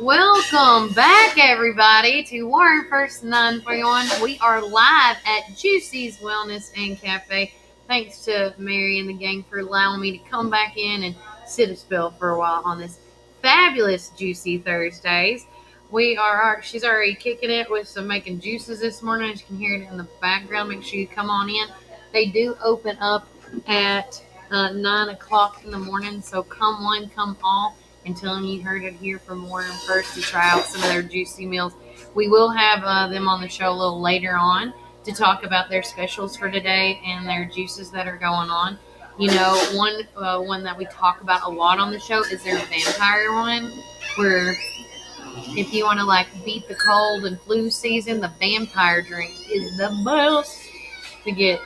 Welcome back, everybody, to Warren First 931. We are live at Juicy's Wellness and Cafe. Thanks to Mary and the gang for allowing me to come back in and sit a spell for a while on this fabulous Juicy Thursdays. She's already kicking it with some making juices this morning. As you can hear it in the background, make sure you come on in. They do open up at 9 o'clock in the morning, so come one, come all. And telling you heard it here from Warren First to try out some of their juicy meals. We will have them on the show a little later on to talk about their specials for today and their juices that are going on. You know, one that we talk about a lot on the show is their vampire one, where if you want to beat the cold and flu season, the vampire drink is the best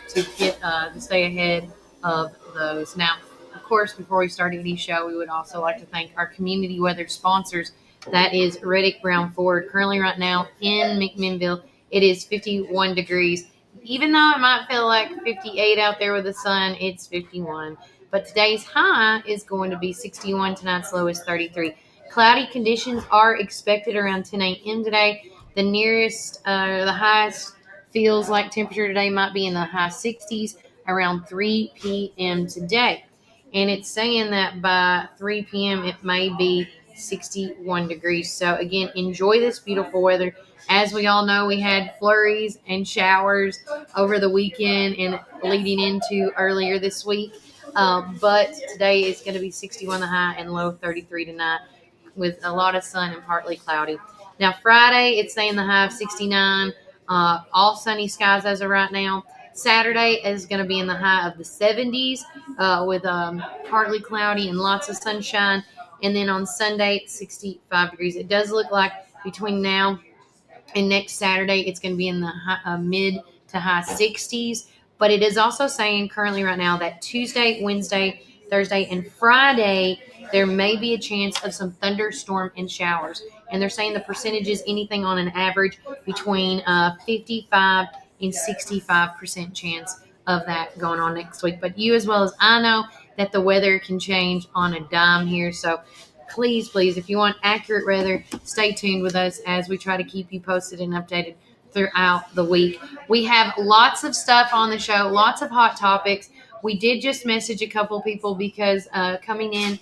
to stay ahead of those. Now, of course, before we start any show, we would also like to thank our community weather sponsors. That is Reddick Brown Ford. Currently, right now in McMinnville, it is 51 degrees. Even though it might feel like 58 out there with the sun, it's 51. But today's high is going to be 61. Tonight's low is 33. Cloudy conditions are expected around 10 a.m. today. The highest feels like temperature today might be in the high 60s around 3 p.m. today. And it's saying that by 3 p.m. it may be 61 degrees. So again, enjoy this beautiful weather. As we all know, we had flurries and showers over the weekend and leading into earlier this week. But today is going to be 61 the high and low 33 tonight with a lot of sun and partly cloudy. Now Friday, it's saying the high of 69. All sunny skies as of right now. Saturday is going to be in the high of the 70s with partly cloudy and lots of sunshine. And then on Sunday, 65 degrees. It does look like between now and next Saturday, it's going to be in the mid to high 60s. But it is also saying currently right now that Tuesday, Wednesday, Thursday, and Friday, there may be a chance of some thunderstorm and showers. And they're saying the percentage is anything on an average between 55 and 65% chance of that going on next week. But you as well as I know that the weather can change on a dime here. So please, if you want accurate weather, stay tuned with us as we try to keep you posted and updated throughout the week. We have lots of stuff on the show, lots of hot topics. We did just message a couple people because coming in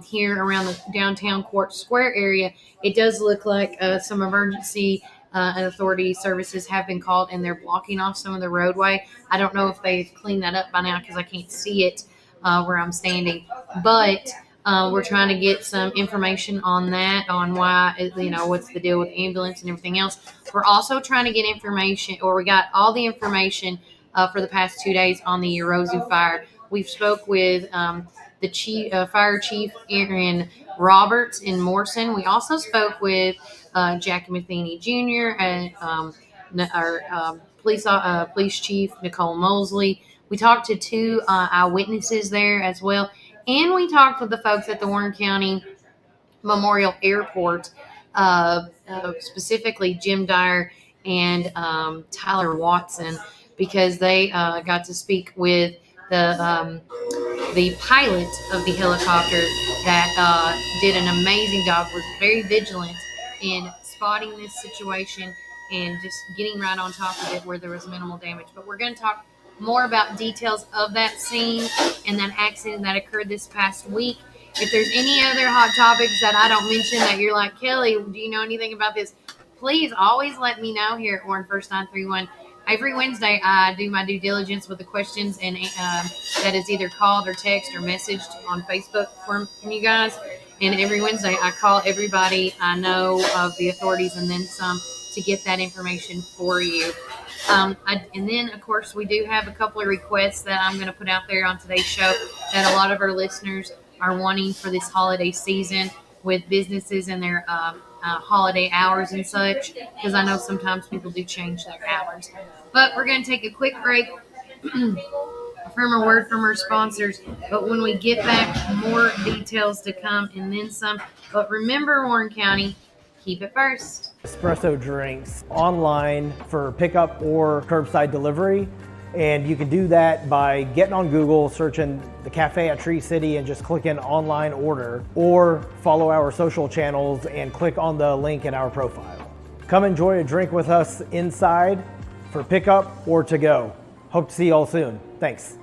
here around the downtown Quartz Square area, it does look like some emergency authority services have been called and they're blocking off some of the roadway. I don't know if they've cleaned that up by now because I can't see it where I'm standing, but we're trying to get some information on that, on why, what's the deal with the ambulance and everything else. We're also trying to get information, or we got all the information for the past 2 days on the Yorozu fire. We've spoke with the fire chief, Aaron Roberts in Morrison. We also spoke with Jackie Matheny Jr. and our police chief, Nicole Mosley. We talked to 2 eyewitnesses there as well. And we talked with the folks at the Warren County Memorial Airport, specifically Jim Dyer and Tyler Watson, because they got to speak with the pilot of the helicopter that did an amazing job, was very vigilant in spotting this situation and just getting right on top of it where there was minimal damage. But we're going to talk more about details of that scene and that accident that occurred this past week. If there's any other hot topics that I don't mention that you're like, Kelly, do you know anything about this? Please always let me know here at Warren First 931. Every Wednesday, I do my due diligence with the questions, and that is either called or text or messaged on Facebook from you guys. And every Wednesday, I call everybody I know of the authorities and then some to get that information for you. And then, of course, we do have a couple of requests that I'm going to put out there on today's show that a lot of our listeners are wanting for this holiday season with businesses and their holiday hours and such, because I know sometimes people do change their hours. But we're going to take a quick break from a word from our sponsors. But when we get back, more details to come and then some. But remember, Warren County, keep it first. Espresso drinks online for pickup or curbside delivery. And you can do that by getting on Google, searching the cafe at Tree City and just clicking online order, or follow our social channels and click on the link in our profile. Come enjoy a drink with us inside for pickup or to go. Hope to see you all soon. Thanks.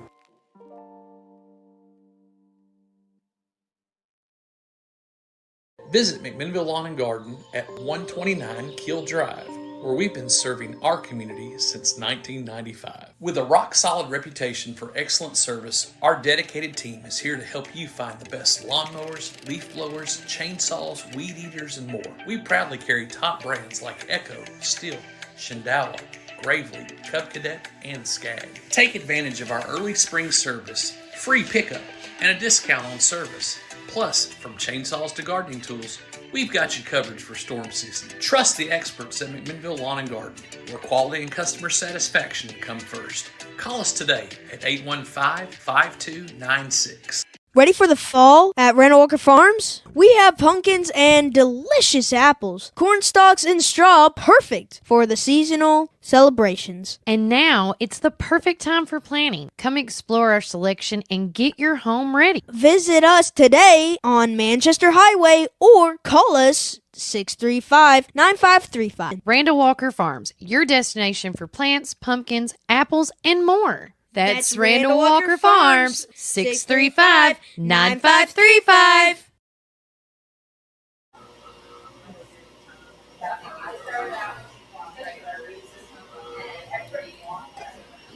Visit McMinnville Lawn and Garden at 129 Keel Drive, where we've been serving our community since 1995. With a rock-solid reputation for excellent service, our dedicated team is here to help you find the best lawnmowers, leaf blowers, chainsaws, weed eaters, and more. We proudly carry top brands like Echo, Stihl, Shindala, Gravely, Cub Cadet, and Skag. Take advantage of our early spring service, free pickup, and a discount on service. Plus, from chainsaws to gardening tools, we've got you covered for storm season. Trust the experts at McMinnville Lawn and Garden, where quality and customer satisfaction come first. Call us today at 815-5296. Ready for the fall at Randall Walker Farms? We have pumpkins and delicious apples, corn stalks and straw, perfect for the seasonal celebrations. And now it's the perfect time for planting. Come explore our selection and get your home ready. Visit us today on Manchester Highway or call us 635-9535. Randall Walker Farms, your destination for plants, pumpkins, apples, and more. That's Randall Walker Farms, 635-9535.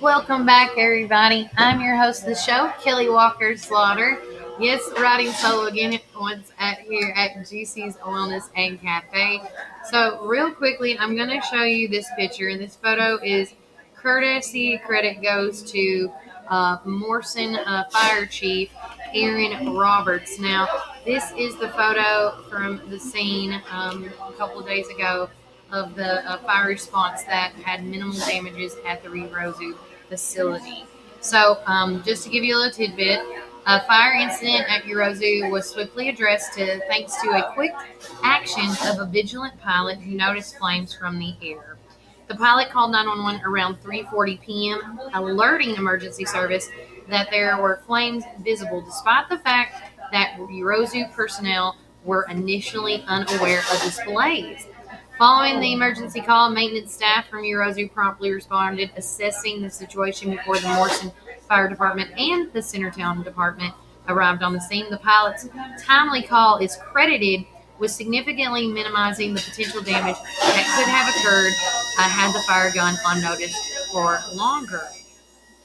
Welcome back, everybody. I'm your host of the show, Kelly Walker Slaughter. Yes, riding solo again once here at Juicy's Wellness and Cafe. So real quickly, I'm going to show you this picture, and this photo is courtesy credit goes to Morrison Fire Chief Aaron Roberts. Now, this is the photo from the scene a couple of days ago of the fire response that had minimal damages at the Roseau facility. So, just to give you a little tidbit, a fire incident at Roseau was swiftly addressed thanks to a quick action of a vigilant pilot who noticed flames from the air. The pilot called 911 around 3:40 p.m., alerting emergency service that there were flames visible, despite the fact that Roseau personnel were initially unaware of this blaze. Following the emergency call, maintenance staff from Roseau promptly responded, assessing the situation before the Morrison Fire Department and the Centertown Department arrived on the scene. The pilot's timely call is credited with significantly minimizing the potential damage that could have occurred had the fire gone unnoticed for longer.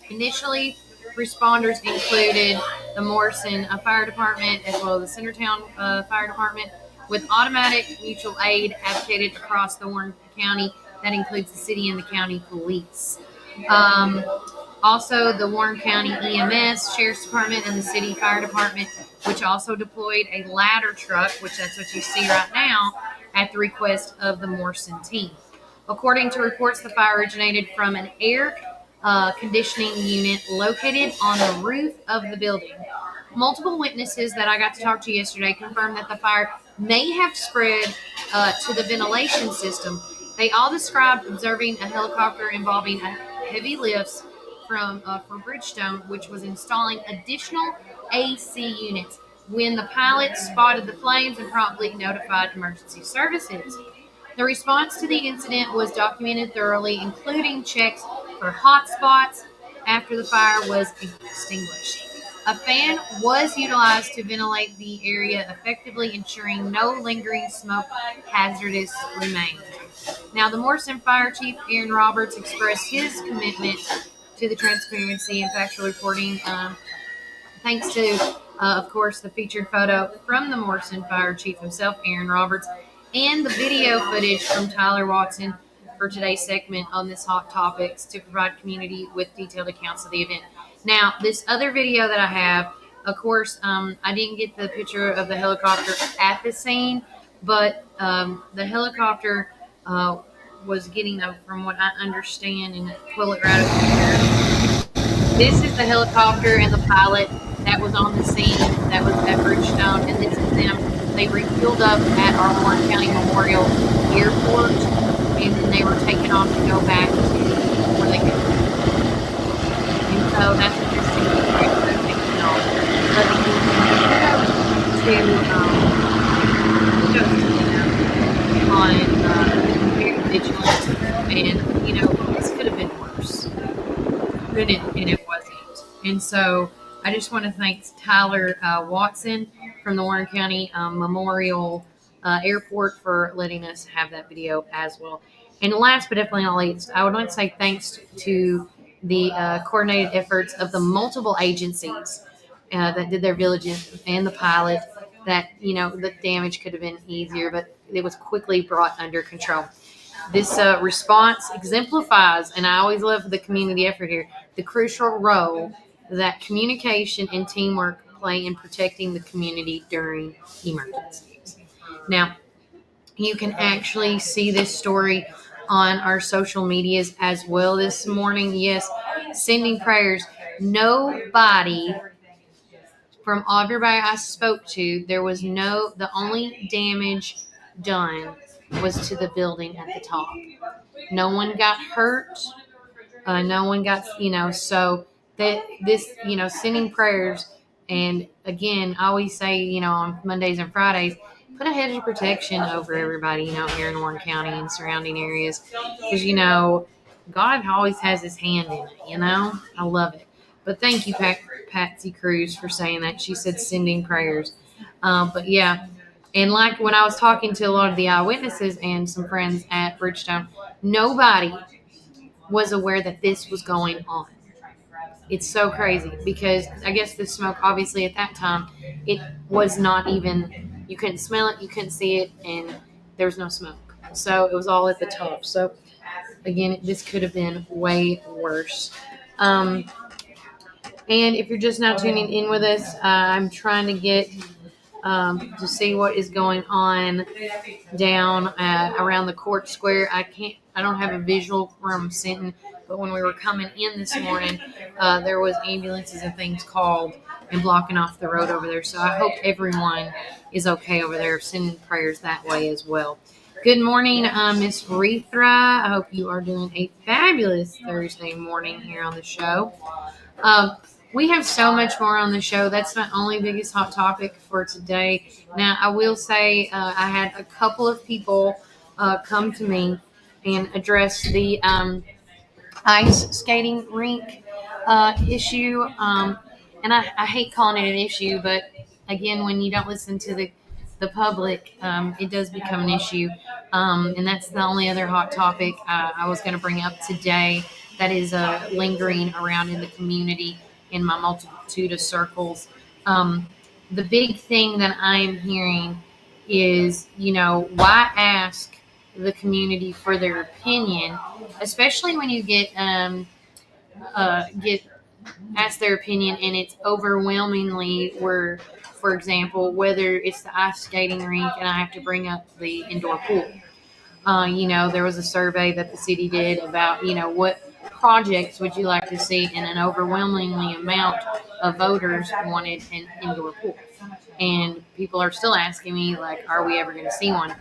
Initially, responders included the Morrison Fire Department as well as the Centertown Fire Department, with automatic mutual aid advocated across the Warren County. That includes the city and the county police. Also, the Warren County EMS, Sheriff's Department, and the City Fire Department, which also deployed a ladder truck, which that's what you see right now, at the request of the Morrison team. According to reports, the fire originated from an air conditioning unit located on the roof of the building. Multiple witnesses that I got to talk to yesterday confirmed that the fire may have spread to the ventilation system. They all described observing a helicopter involving heavy lifts from Bridgestone, which was installing additional AC units when the pilot spotted the flames and promptly notified emergency services. The response to the incident was documented thoroughly, including checks for hot spots after the fire was extinguished. A fan was utilized to ventilate the area effectively, ensuring no lingering smoke hazardous remained. Now, the Morrison Fire Chief, Aaron Roberts, expressed his commitment to the transparency and factual reporting, thanks to, of course, the featured photo from the Morrison Fire Chief himself, Aaron Roberts, and the video footage from Tyler Watson for today's segment on this Hot Topics to provide community with detailed accounts of the event. Now, this other video that I have, of course, I didn't get the picture of the helicopter at the scene, but the helicopter was getting, from what I understand, and pull it right up here. This is the helicopter and the pilot that was on the scene that was at Bridgestone, and this is them. They refueled up at our Warren County Memorial Airport, and then they were taken off to go back to where they could. So that's interesting. But on very vigilant, and this could have been worse, and it wasn't. And so I just want to thank Tyler Watson from the Warren County Memorial Airport for letting us have that video as well. And last but definitely not least, I would like to say thanks to the coordinated efforts of the multiple agencies that did their diligence and the pilot. That the damage could have been easier, but it was quickly brought under control. This response exemplifies, and I always love the community effort here, the crucial role that communication and teamwork play in protecting the community during emergencies. Now, you can actually see this story on our social medias as well this morning. Yes, sending prayers. Nobody from everybody I spoke to, the only damage done was to the building at the top. No one got hurt. No one got, so that this, sending prayers. And again, I always say, on Mondays and Fridays, put a hedge of protection over everybody, here in Warren County and surrounding areas. Because, God always has his hand in it, I love it. But thank you, Patsy Cruz, for saying that. She said sending prayers. But yeah, and like when I was talking to a lot of the eyewitnesses and some friends at Bridgestone, nobody was aware that this was going on. It's so crazy because I guess the smoke, obviously at that time, it was not even, you couldn't smell it, you couldn't see it, and there was no smoke. So it was all at the top. So again, this could have been way worse. And if you're just now tuning in with us, I'm trying to get to see what is going on down around the court square. I don't have a visual where I'm sitting, but when we were coming in this morning, there was ambulances and things called and blocking off the road over there. So I hope everyone is okay over there. Sending prayers that way as well. Good morning, Miss Rethra. I hope you are doing a fabulous Thursday morning here on the show. We have so much more on the show. That's my only biggest hot topic for today. Now, I will say I had a couple of people come to me and address the ice skating rink issue. And I hate calling it an issue, but again, when you don't listen to the public, it does become an issue. And that's the only other hot topic I was going to bring up today that is lingering around in the community in my multitude of circles. The big thing that I'm hearing is, why ask the community for their opinion, especially when you get asked their opinion and it's overwhelmingly where, for example, whether it's the ice skating rink and I have to bring up the indoor pool. There was a survey that the city did about, what projects would you like to see, and an overwhelmingly amount of voters wanted an indoor pool. And people are still asking me, like, are we ever going to see one?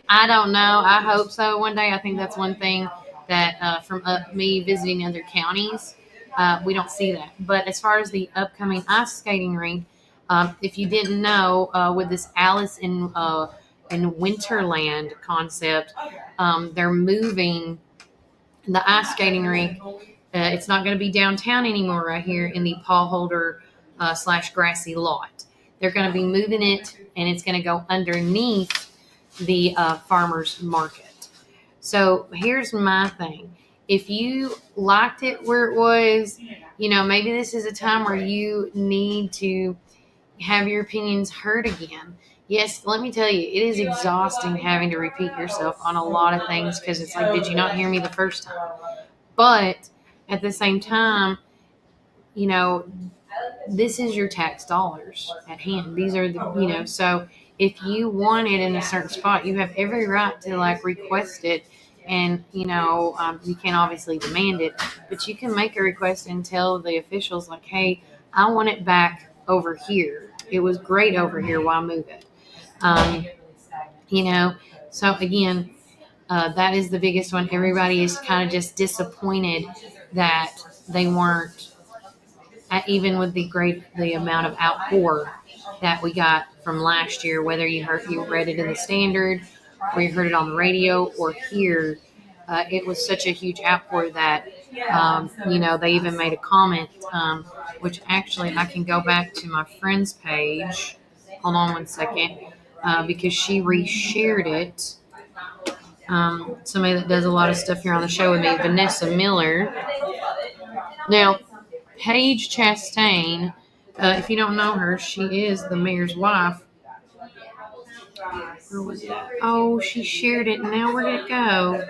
I don't know. I hope so one day. I think that's one thing that from me visiting other counties, we don't see that. But as far as the upcoming ice skating rink, if you didn't know, with this Alice in Winterland concept, they're moving the ice skating rink. It's not going to be downtown anymore right here in the Paul Holder / grassy lot. They're going to be moving it, and it's going to go underneath the farmer's market. So here's my thing. If you liked it where it was, maybe this is a time where you need to have your opinions heard again. Yes, let me tell you, it is exhausting having to repeat yourself on a lot of things because it's like, did you not hear me the first time? But at the same time, this is your tax dollars at hand. These are the, so if you want it in a certain spot, you have every right to request it. And, you can't obviously demand it, but you can make a request and tell the officials hey, I want it back over here. It was great over here. Why move it? So again, that is the biggest one. Everybody is kind of just disappointed that they weren't even with the amount of outpour that we got from last year, whether you read it in the Standard, or you heard it on the radio, or here, it was such a huge outpour that they even made a comment, which actually I can go back to my friend's page. Hold on one second, because she reshared it. Somebody that does a lot of stuff here on the show with me, Vanessa Miller. Now, Paige Chastain, if you don't know her, she is the mayor's wife. Where was that? Oh, she shared it. Now where did it go?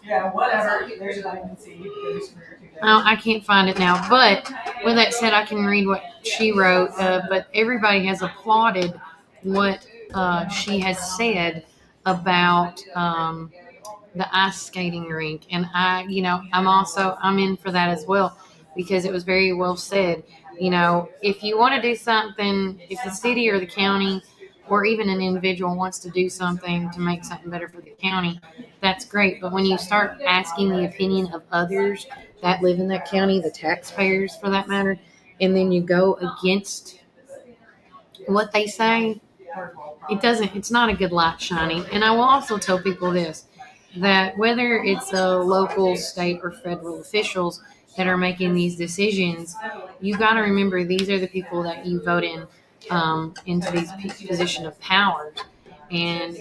Yeah, whatever. There's an I can see. Oh, I can't find it now. But with that said, I can read what she wrote. But everybody has applauded what she has said about the ice skating rink, and I'm in for that as well, because it was very well said. If you want to do something, if the city or the county or even an individual wants to do something to make something better for the county, that's great. But when you start asking the opinion of others that live in that county, the taxpayers for that matter, and then you go against what they say, it's not a good light shining. And I will also tell people this, that whether it's local, state, or federal officials that are making these decisions, you got to remember these are the people that you vote into these position of power. And,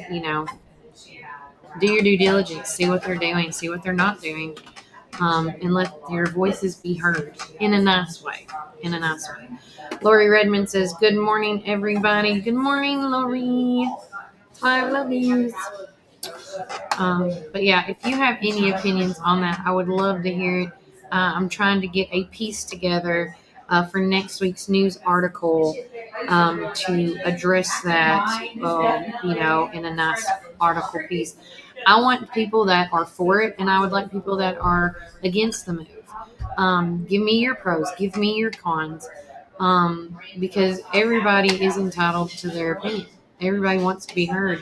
do your due diligence, see what they're doing, see what they're not doing, and let your voices be heard in a nice way. Lori Redmond says, good morning, everybody. Good morning, Lori. 5 love yous. But yeah, if you have any opinions on that, I would love to hear it. I'm trying to get a piece together for next week's news article to address that, in a nice article piece. I want people that are for it, and I would like people that are against the move. Give me your pros, give me your cons, because everybody is entitled to their opinion. Everybody wants to be heard.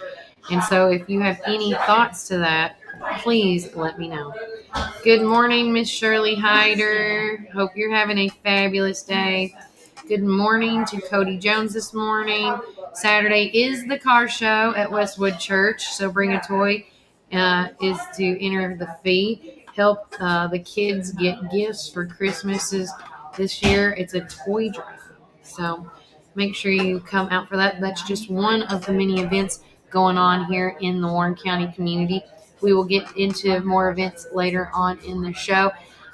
And so if you have any thoughts to that, please let me know. Good morning, Miss Shirley Hyder. Hope you're having a fabulous day. Good morning to Cody Jones this morning. Saturday is the car show at Westwood Church, so bring a toy is to enter the fee. Help the kids get gifts for Christmases this year. It's a toy drive, so make sure you come out for that. That's just one of the many events going on here in the Warren County community. We will get into more events later on in the show.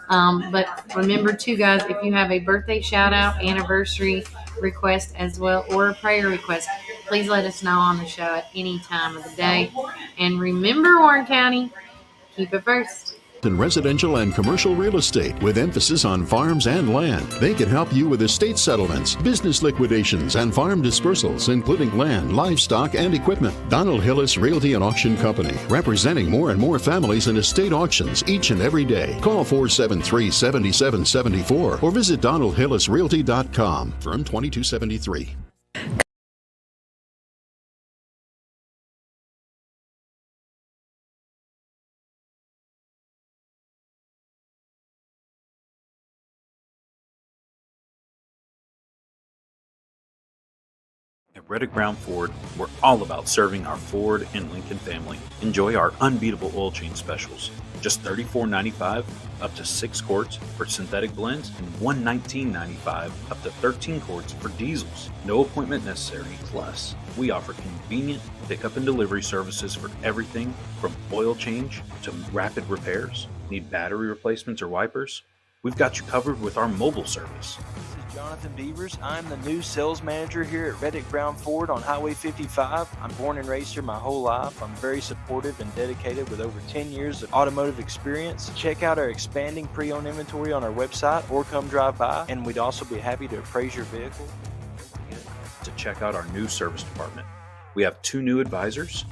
But remember too, guys, if you have a birthday shout out, anniversary request as well, or a prayer request, please let us know on the show at any time of the day. And remember, Warren County, keep it first. In residential and commercial real estate with emphasis on farms and land. They can help you with estate settlements, business liquidations, and farm dispersals, including land, livestock, and equipment. Donald Hillis Realty and Auction Company, representing more and more families in estate auctions each and every day. Call 473-7774 or visit DonaldHillisRealty.com. Firm 2273. At Reddick Brown Ford, we're all about serving our Ford and Lincoln family. Enjoy our unbeatable oil change specials. Just $34.95 up to 6 quarts for synthetic blends and $119.95 up to 13 quarts for diesels. No appointment necessary. Plus, we offer convenient pickup and delivery services for everything from oil change to rapid repairs. Need battery replacements or wipers? We've got you covered with our mobile service. Jonathan Beavers. I'm the new sales manager here at Reddick Brown Ford on Highway 55. I'm born and raised here my whole life. I'm very supportive and dedicated with over 10 years of automotive experience. Check out our expanding pre-owned inventory on our website or come drive by, and we'd also be happy to appraise your vehicle. To check out our new service department. We have 2 new advisors,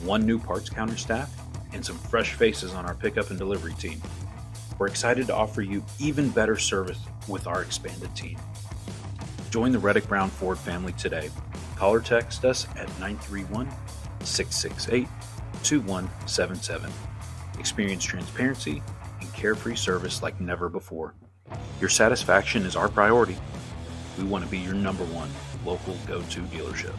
1 new parts counter staff, and some fresh faces on our pickup and delivery team. We're excited to offer you even better service with our expanded team. Join the Reddick Brown Ford family today. Call or text us at 931-668-2177. Experience transparency carefree service like never before. Your satisfaction is our priority. We want to be your number one local go-to dealership.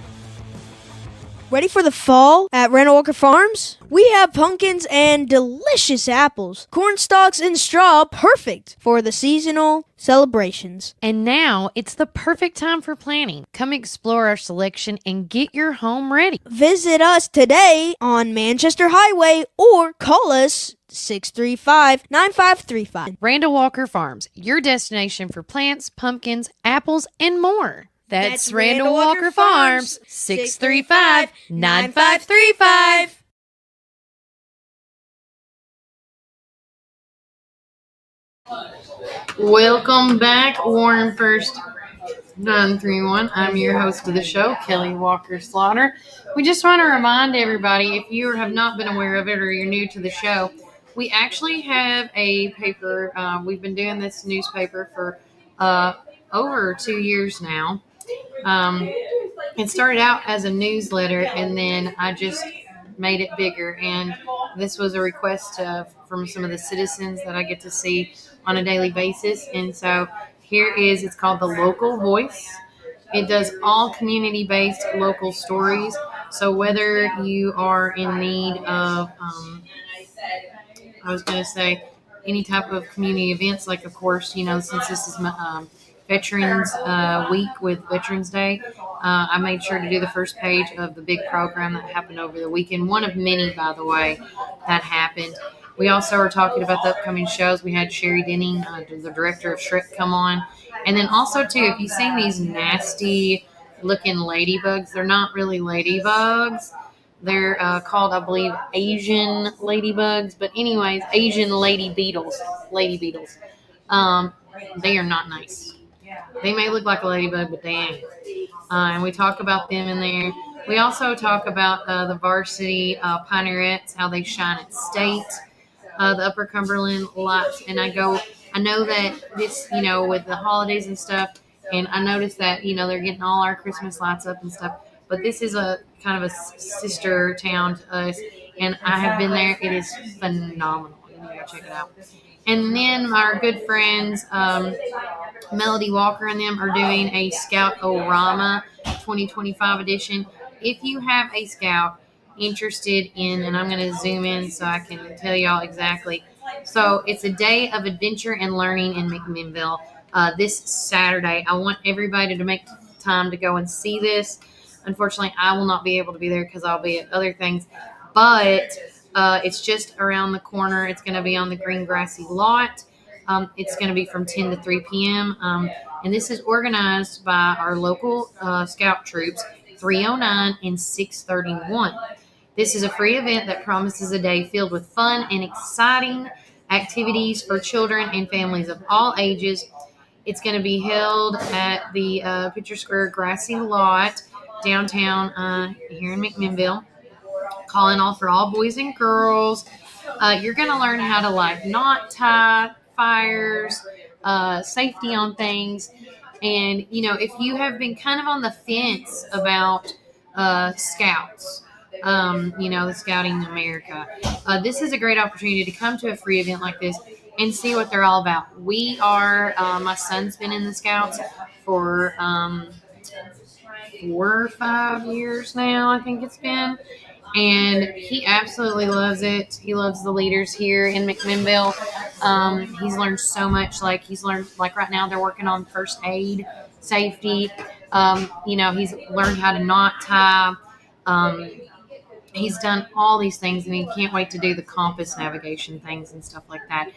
Ready for the fall at Randall Walker Farms? We have pumpkins and delicious apples, corn stalks and straw, perfect for the seasonal celebrations. And now it's the perfect time for planting. Come explore our selection and get your home ready. Visit us today on Manchester Highway or call us 635-9535. Randall Walker Farms, your destination for plants, pumpkins, apples, and more. That's Randall Walker Farms, 635-9535. Welcome back, Warren First 931. I'm your host of the show, Kelly Walker Slaughter. We just want to remind everybody, if you have not been aware of it or you're new to the show, we actually have a paper. We've been doing this newspaper for over 2 years now. It started out as a newsletter, and then I just made it bigger. And this was a request from some of the citizens that I get to see on a daily basis. And so here it's called The Local Voice. It does all community-based local stories. So whether you are in need of, any type of community events, like, of course, since this is Veterans Week with Veterans Day, I made sure to do the first page of the big program that happened over the weekend. One of many, by the way, that happened. We also are talking about the upcoming shows. We had Sherry Denning, the director of Shrek, come on. And then also, too, if you've seen these nasty-looking ladybugs, they're not really ladybugs. They're called, I believe, Asian ladybugs. But anyways, Asian lady beetles. Lady beetles. They are not nice. They may look like a ladybug, but they ain't. And we talk about them in there. We also talk about the varsity Pioneerettes, how they shine at state, the Upper Cumberland lots. And I know that this, with the holidays and stuff, and I noticed that, they're getting all our Christmas lights up and stuff. But this is a kind of a sister town to us, and I have been there. It is phenomenal. You need to go check it out. And then our good friends, Melody Walker and them, are doing a Scout-O-Rama 2025 edition. If you have a Scout interested in, and I'm going to zoom in so I can tell y'all exactly. So it's a day of adventure and learning in McMinnville this Saturday. I want everybody to make time to go and see this. Unfortunately, I will not be able to be there because I'll be at other things. But it's just around the corner. It's going to be on the green grassy lot. It's going to be from 10 to 3 p.m. And this is organized by our local Scout troops, 309 and 631. This is a free event that promises a day filled with fun and exciting activities for children and families of all ages. It's going to be held at the Pitcher Square grassy lot downtown here in McMinnville. Calling all for all boys and girls. You're going to learn how to knot tie fires, safety on things. And, if you have been kind of on the fence about Scouts, the Scouting America, this is a great opportunity to come to a free event like this and see what they're all about. We are, my son's been in the Scouts for 4 or 5 years now, I think it's been. And he absolutely loves it. He loves the leaders here in McMinnville. He's learned so much. He's learned, right now they're working on first aid, safety. He's learned how to knot tie. He's done all these things, and he can't wait to do the compass navigation things and stuff like that.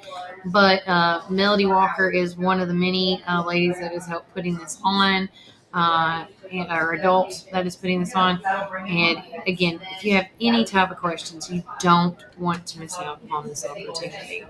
But Melody Walker is one of the many ladies that has helped putting this on. Our adults that is putting this on. And again, if you have any type of questions, you don't want to miss out on this opportunity.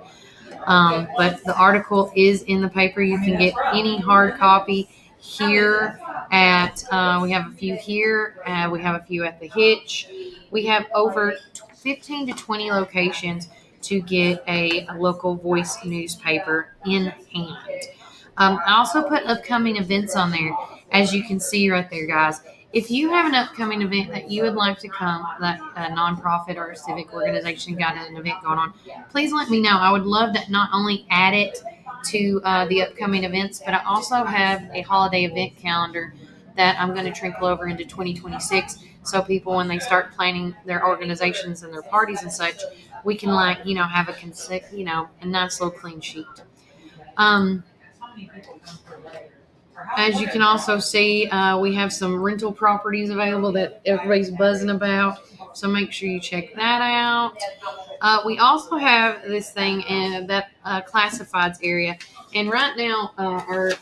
But the article is in the paper. You can get any hard copy here at, we have a few here. We have a few at the Hitch. We have over 15 to 20 locations to get a local voice newspaper in hand. I also put upcoming events on there. As you can see right there, guys, If you have an upcoming event that you would like to come, that a nonprofit or a civic organization got an event going on, please let me know. I would love to not only add it to the upcoming events, but I also have a holiday event calendar that I'm going to trickle over into 2026. So people, when they start planning their organizations and their parties and such, we can have a nice little clean sheet. As you can also see, we have some rental properties available that everybody's buzzing about. So make sure you check that out. We also have this thing in that classifieds area. And right now, our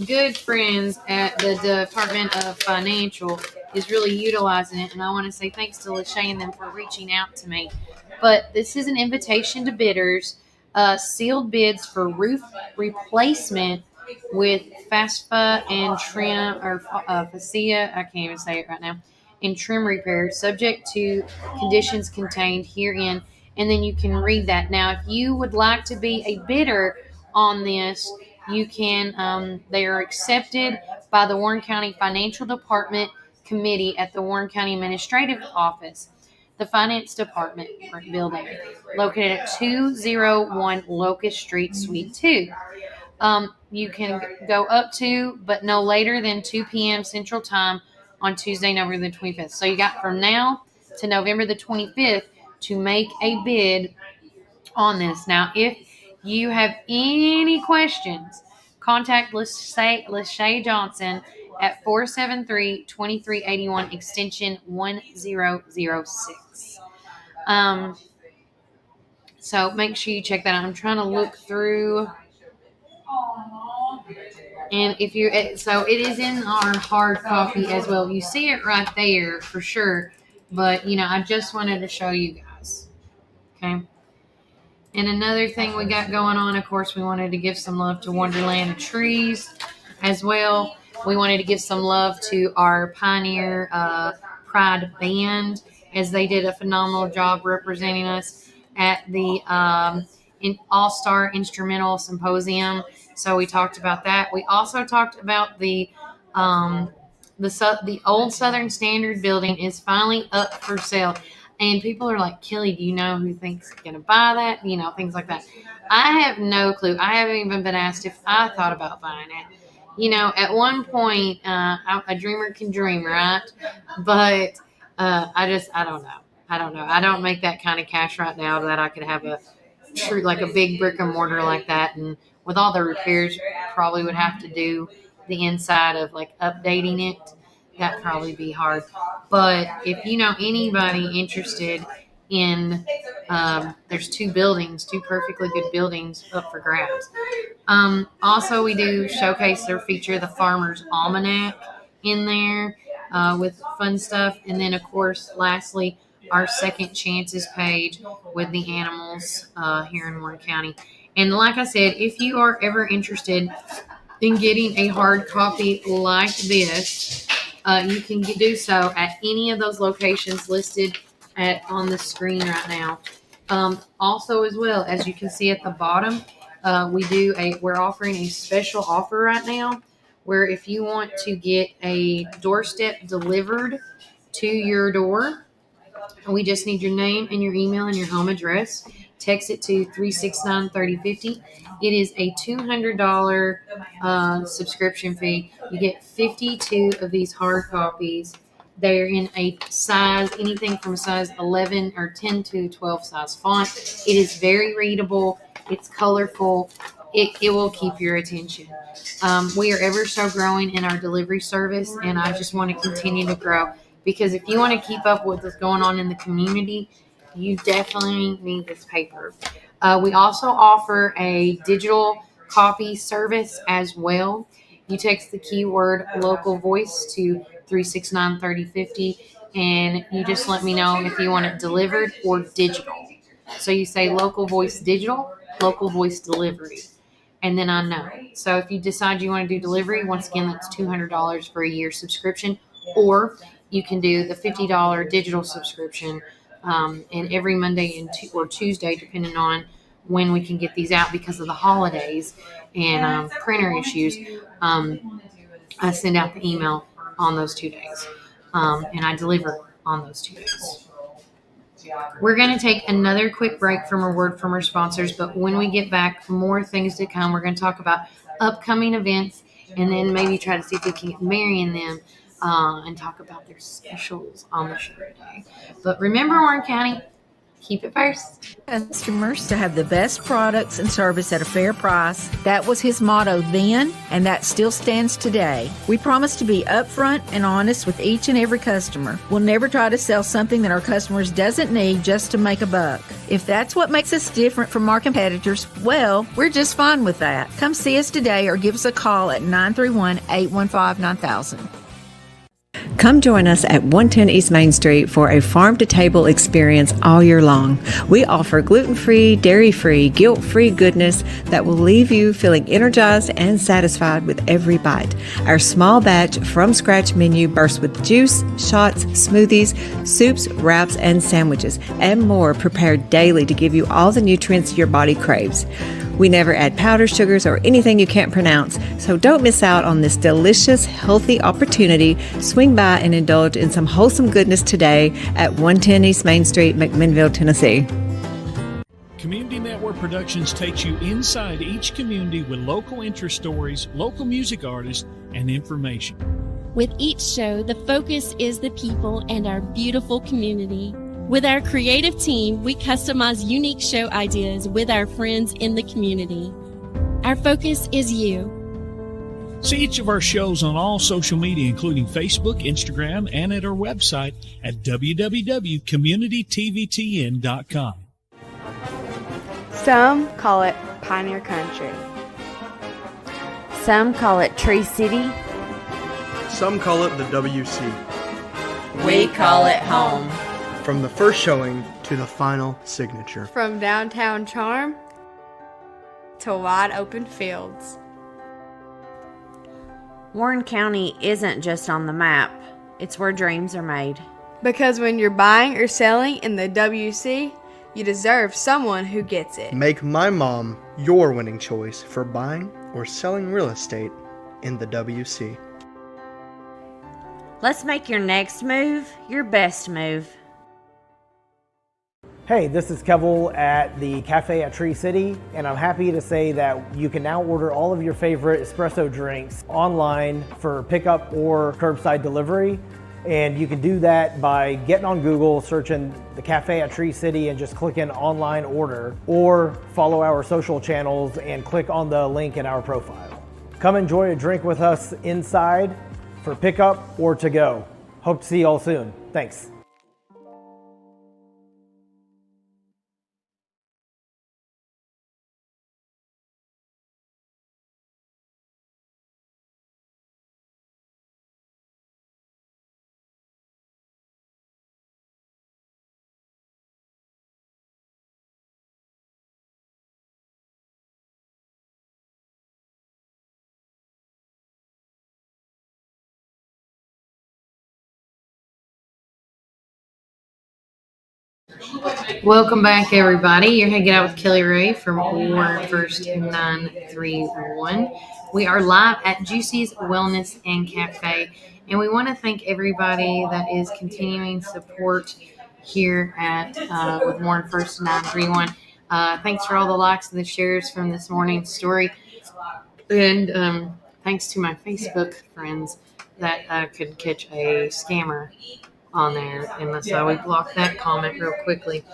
good friends at the Department of Financial is really utilizing it. And I want to say thanks to Lachey and them for reaching out to me. But this is an invitation to bidders, sealed bids for roof replacement with FAFSA and trim, or FAFSA, I can't even say it right now, and trim repair, subject to conditions contained herein. And then you can read that. Now, if you would like to be a bidder on this, you can, they are accepted by the Warren County Financial Department Committee at the Warren County Administrative Office, the Finance Department building, located at 201 Locust Street, Suite 2. You can go up to, but no later than 2 p.m. Central Time on Tuesday, November the 25th. So you got from now to November the 25th to make a bid on this. Now, if you have any questions, contact Lachey Johnson at 473-2381 extension 1006. So make sure you check that out. I'm trying to look through. And if you, so it is in our hard copy as well. You see it right there for sure. But, I just wanted to show you guys. Okay. And another thing we got going on, of course, we wanted to give some love to Wonderland of Trees as well. We wanted to give some love to our Pioneer Pride Band, as they did a phenomenal job representing us at the All-Star Instrumental Symposium. So we talked about that. We also talked about the old Southern Standard building is finally up for sale. And people are like, Kelly, do you know who thinks going to buy that? Things like that. I have no clue. I haven't even been asked if I thought about buying it. At one point, a dreamer can dream, right? But I don't know. I don't make that kind of cash right now that I could have a big brick and mortar like that. And with all the repairs, probably would have to do the inside of updating it. That'd probably be hard. But if you know anybody interested in, there's two perfectly good buildings up for grabs. Also, we do showcase or feature the Farmer's Almanac in there with fun stuff. And then, of course, lastly, our Second Chances page with the animals here in Warren County. And like I said, if you are ever interested in getting a hard copy like this, you can do so at any of those locations listed on the screen right now. Also, as well, as you can see at the bottom, we're offering a special offer right now, where if you want to get a doorstep delivered to your door, we just need your name and your email and your home address. Text it to 369-3050. It is a $200 subscription fee. You get 52 of these hard copies. They're in a size, anything from a size 11 or 10 to 12 size font. It is very readable. It's colorful. It will keep your attention. We are ever so growing in our delivery service, and I just want to continue to grow, because if you want to keep up with what's going on in the community, you definitely need this paper. We also offer a digital copy service as well. You text the keyword local voice to 369-3050, and you just let me know if you want it delivered or digital. So you say local voice digital, local voice delivery, and then I know. So if you decide you want to do delivery, once again, that's $200 for a year subscription, or you can do the $50 digital subscription. And every Monday or Tuesday, depending on when we can get these out because of the holidays and printer issues, I send out the email on those 2 days. and I deliver on those 2 days. We're going to take another quick break from a word from our sponsors, but when we get back, more things to come. We're going to talk about upcoming events and then maybe try to see if we can get Mary and them and talk about their specials on the show today. But remember, Warren County, keep it first. Customers to have the best products and service at a fair price. That was his motto then, and that still stands today. We promise to be upfront and honest with each and every customer. We'll never try to sell something that our customers doesn't need just to make a buck. If that's what makes us different from our competitors, well, we're just fine with that. Come see us today or give us a call at 931-815-9000. Come join us at 110 East Main Street for a farm-to-table experience all year long. We offer gluten-free, dairy-free, guilt-free goodness that will leave you feeling energized and satisfied with every bite. Our small batch from-scratch menu bursts with juice, shots, smoothies, soups, wraps, and sandwiches, and more prepared daily to give you all the nutrients your body craves. We never add powdered sugars or anything you can't pronounce, so don't miss out on this delicious, healthy opportunity. Swing by and indulge in some wholesome goodness today at 110 East Main Street, McMinnville, Tennessee. Community Network Productions takes you inside each community with local interest stories, local music artists, and information. With each show, the focus is the people and our beautiful community. With our creative team, we customize unique show ideas with our friends in the community. Our focus is you. See each of our shows on all social media, including Facebook, Instagram, and at our website at www.communitytvtn.com. Some call it Pioneer Country. Some call it Tree City. Some call it the WC. We call it home. From the first showing to the final signature. From downtown charm to wide open fields. Warren County isn't just on the map, it's where dreams are made. Because when you're buying or selling in the WC, you deserve someone who gets it. Make my mom your winning choice for buying or selling real estate in the WC. Let's make your next move your best move. Hey, this is Kevel at the Cafe at Tree City, and I'm happy to say that you can now order all of your favorite espresso drinks online for pickup or curbside delivery. And you can do that by getting on Google, searching the Cafe at Tree City and just clicking online order, or follow our social channels and click on the link in our profile. Come enjoy a drink with us inside for pickup or to go. Hope to see you all soon. Thanks. Welcome back, everybody. You're hanging out with Kelly Ray from Warren First 931. We are live at Juicy's Wellness and Cafe, and we want to thank everybody that is continuing support here at with Warren First 931. Thanks for all the likes and the shares from this morning's story, and thanks to my Facebook friends that could catch a scammer on there, and so we blocked that comment real quickly.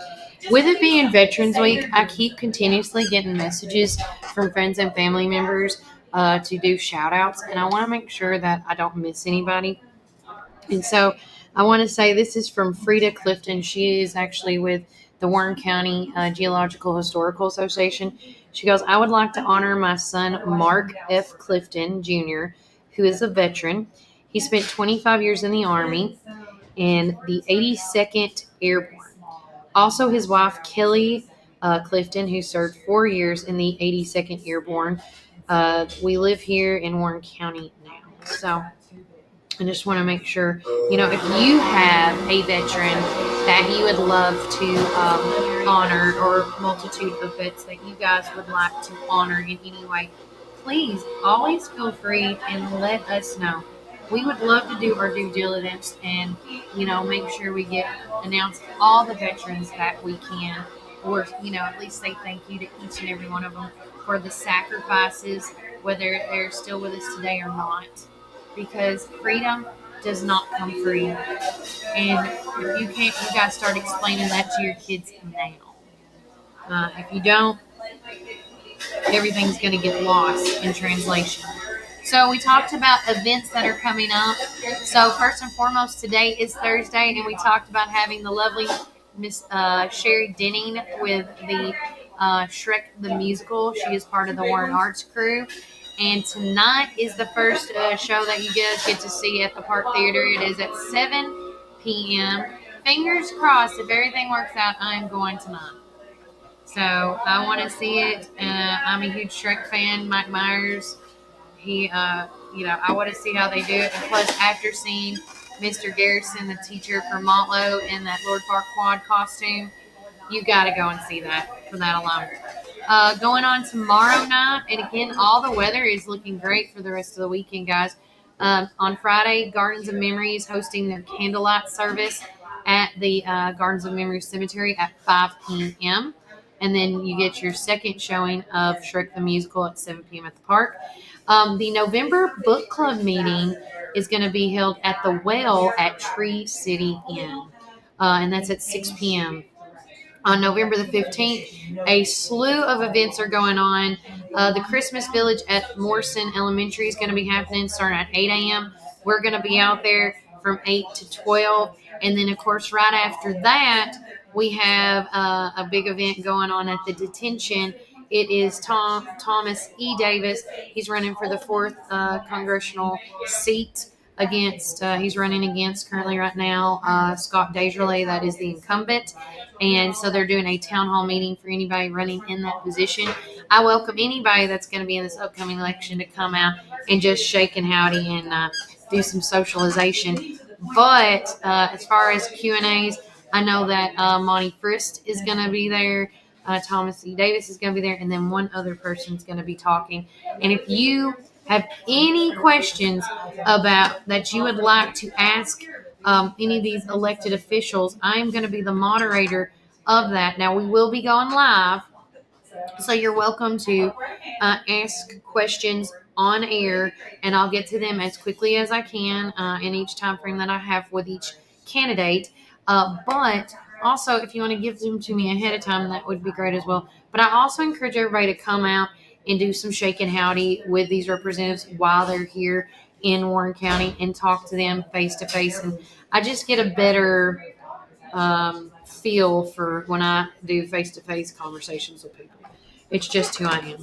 With it being Veterans Week, I keep continuously getting messages from friends and family members to do shout outs, and I want to make sure that I don't miss anybody. And so I want to say this is from Frida Clifton. She is actually with the Warren County Geological Historical Association. She goes, I would like to honor my son Mark F. Clifton Jr., who is a veteran. He spent 25 years in the Army in the 82nd Airborne. Also, his wife, Kelly Clifton, who served 4 years in the 82nd Airborne. We live here in Warren County now. So I just want to make sure, if you have a veteran that you would love to honor, or multitude of vets that you guys would like to honor in any way, please always feel free and let us know. we would love to do our due diligence and, make sure we announce all the veterans that we can, or, at least say thank you to each and every one of them for the sacrifices, whether they're still with us today or not. Because freedom does not come free. And if you can't, you got to start explaining that to your kids now. If you don't, everything's going to get lost in translation. So we talked about events that are coming up. So first and foremost, today is Thursday, and we talked about having the lovely Miss Sherry Denning with the Shrek the Musical. She is part of the Warren Arts crew. And tonight is the first show that you guys get to see at the Park Theater. It is at 7 p.m. Fingers crossed, if everything works out, I'm going tonight. So I want to see it. I'm a huge Shrek fan. Mike Myers, I want to see how they do it. And plus, after seeing Mr. Garrison, the teacher from Montlo, in that Lord Farquaad costume, you got to go and see that for that alone. Going on tomorrow night, and again, all the weather is looking great for the rest of the weekend, guys. On Friday, Gardens of Memory is hosting their candlelight service at the Gardens of Memory Cemetery at 5 p.m. And then you get your second showing of Shrek the Musical at 7 p.m. at the park. The November book club meeting is going to be held at the Well at Tree City Inn, and that's at 6 p.m. On November the 15th, a slew of events are going on. The Christmas Village at Morrison Elementary is going to be happening starting at 8 a.m. We're going to be out there from 8 to 12. And then, of course, right after that, we have a big event going on at the detention. It is Thomas E. Davis. He's running for the 4th congressional seat he's running against currently right now Scott Desjardins, that is the incumbent. And so they're doing a town hall meeting for anybody running in that position. I welcome anybody that's going to be in this upcoming election to come out and just shake and howdy and do some socialization. But as far as Q&As, I know that Monty Frist is going to be there. Thomas E. Davis is going to be there. And then one other person is going to be talking. And if you have any questions about that you would like to ask any of these elected officials, I'm going to be the moderator of that. Now, we will be going live, so you're welcome to ask questions on air, and I'll get to them as quickly as I can in each time frame that I have with each candidate. But also, if you want to give them to me ahead of time, that would be great as well. But I also encourage everybody to come out and do some shake and howdy with these representatives while they're here in Warren County and talk to them face to face. And I just get a better feel for when I do face to face conversations with people. It's just who I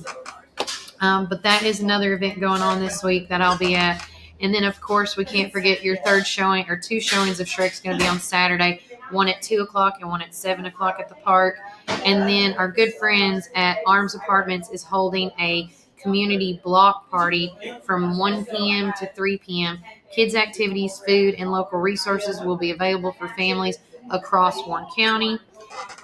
am. But that is another event going on this week that I'll be at. And then, of course, we can't forget your third showing, or 2 showings of Shrek's going to be on Saturday, one at 2 o'clock and one at 7 o'clock at the park. And then our good friends at Arms Apartments is holding a community block party from 1 p.m. to 3 p.m. Kids activities, food, and local resources will be available for families across Warren County.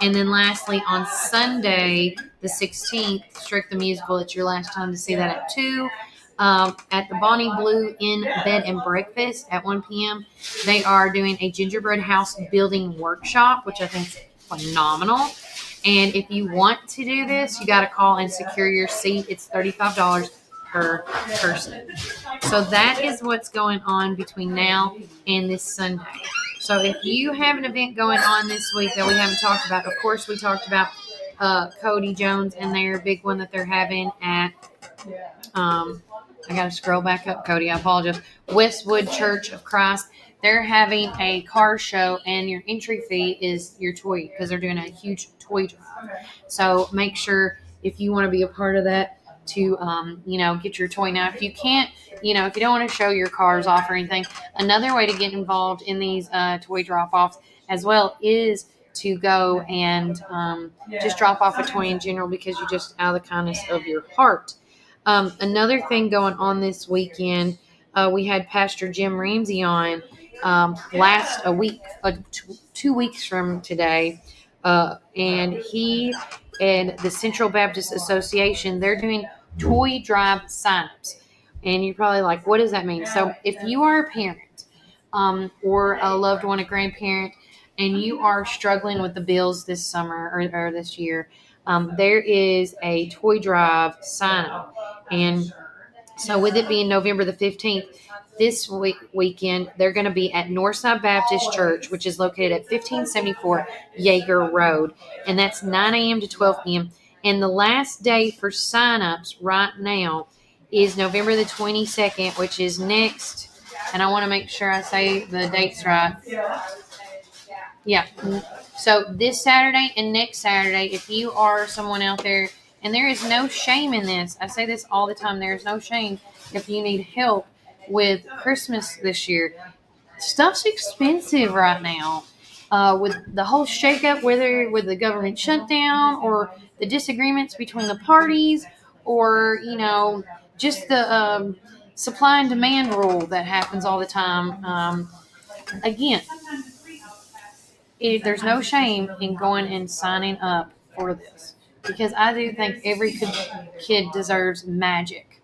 And then lastly, on Sunday, the 16th, Shrek the Musical, it's your last time to see that at 2. At the Bonnie Blue Inn Bed and Breakfast at 1 p.m. They are doing a gingerbread house building workshop, which I think is phenomenal. And if you want to do this, you got to call and secure your seat. It's $35 per person. So that is what's going on between now and this Sunday. So if you have an event going on this week that we haven't talked about, of course we talked about Cody Jones and their big one that they're having at I got to scroll back up, Cody. I apologize. Westwood Church of Christ. They're having a car show, and your entry fee is your toy, because they're doing a huge toy drive. So make sure, if you want to be a part of that, to get your toy. Now, if you can't, if you don't want to show your cars off or anything, another way to get involved in these toy drop-offs as well is to go and just drop off a toy in general, because you're just out of the kindness of your heart. Another thing going on this weekend, we had Pastor Jim Ramsey on last a week, 2 weeks from today, and he and the Central Baptist Association, they're doing toy drive signups. And you're probably like, what does that mean? So if you are a parent or a loved one, a grandparent, and you are struggling with the bills this summer or this year, there is a toy drive sign up. And so with it being November the 15th, this weekend, they're going to be at Northside Baptist Church, which is located at 1574 Yeager Road. And that's 9 a.m. to 12 p.m. And the last day for sign-ups right now is November the 22nd, which is next. And I want to make sure I say the dates right. Yeah. So this Saturday and next Saturday, if you are someone out there, and there is no shame in this. I say this all the time. There is no shame if you need help with Christmas this year. Stuff's expensive right now. With the whole shakeup, whether with the government shutdown or the disagreements between the parties or, just the supply and demand rule that happens all the time. Again, there's no shame in going and signing up for this. Because I do think every kid deserves magic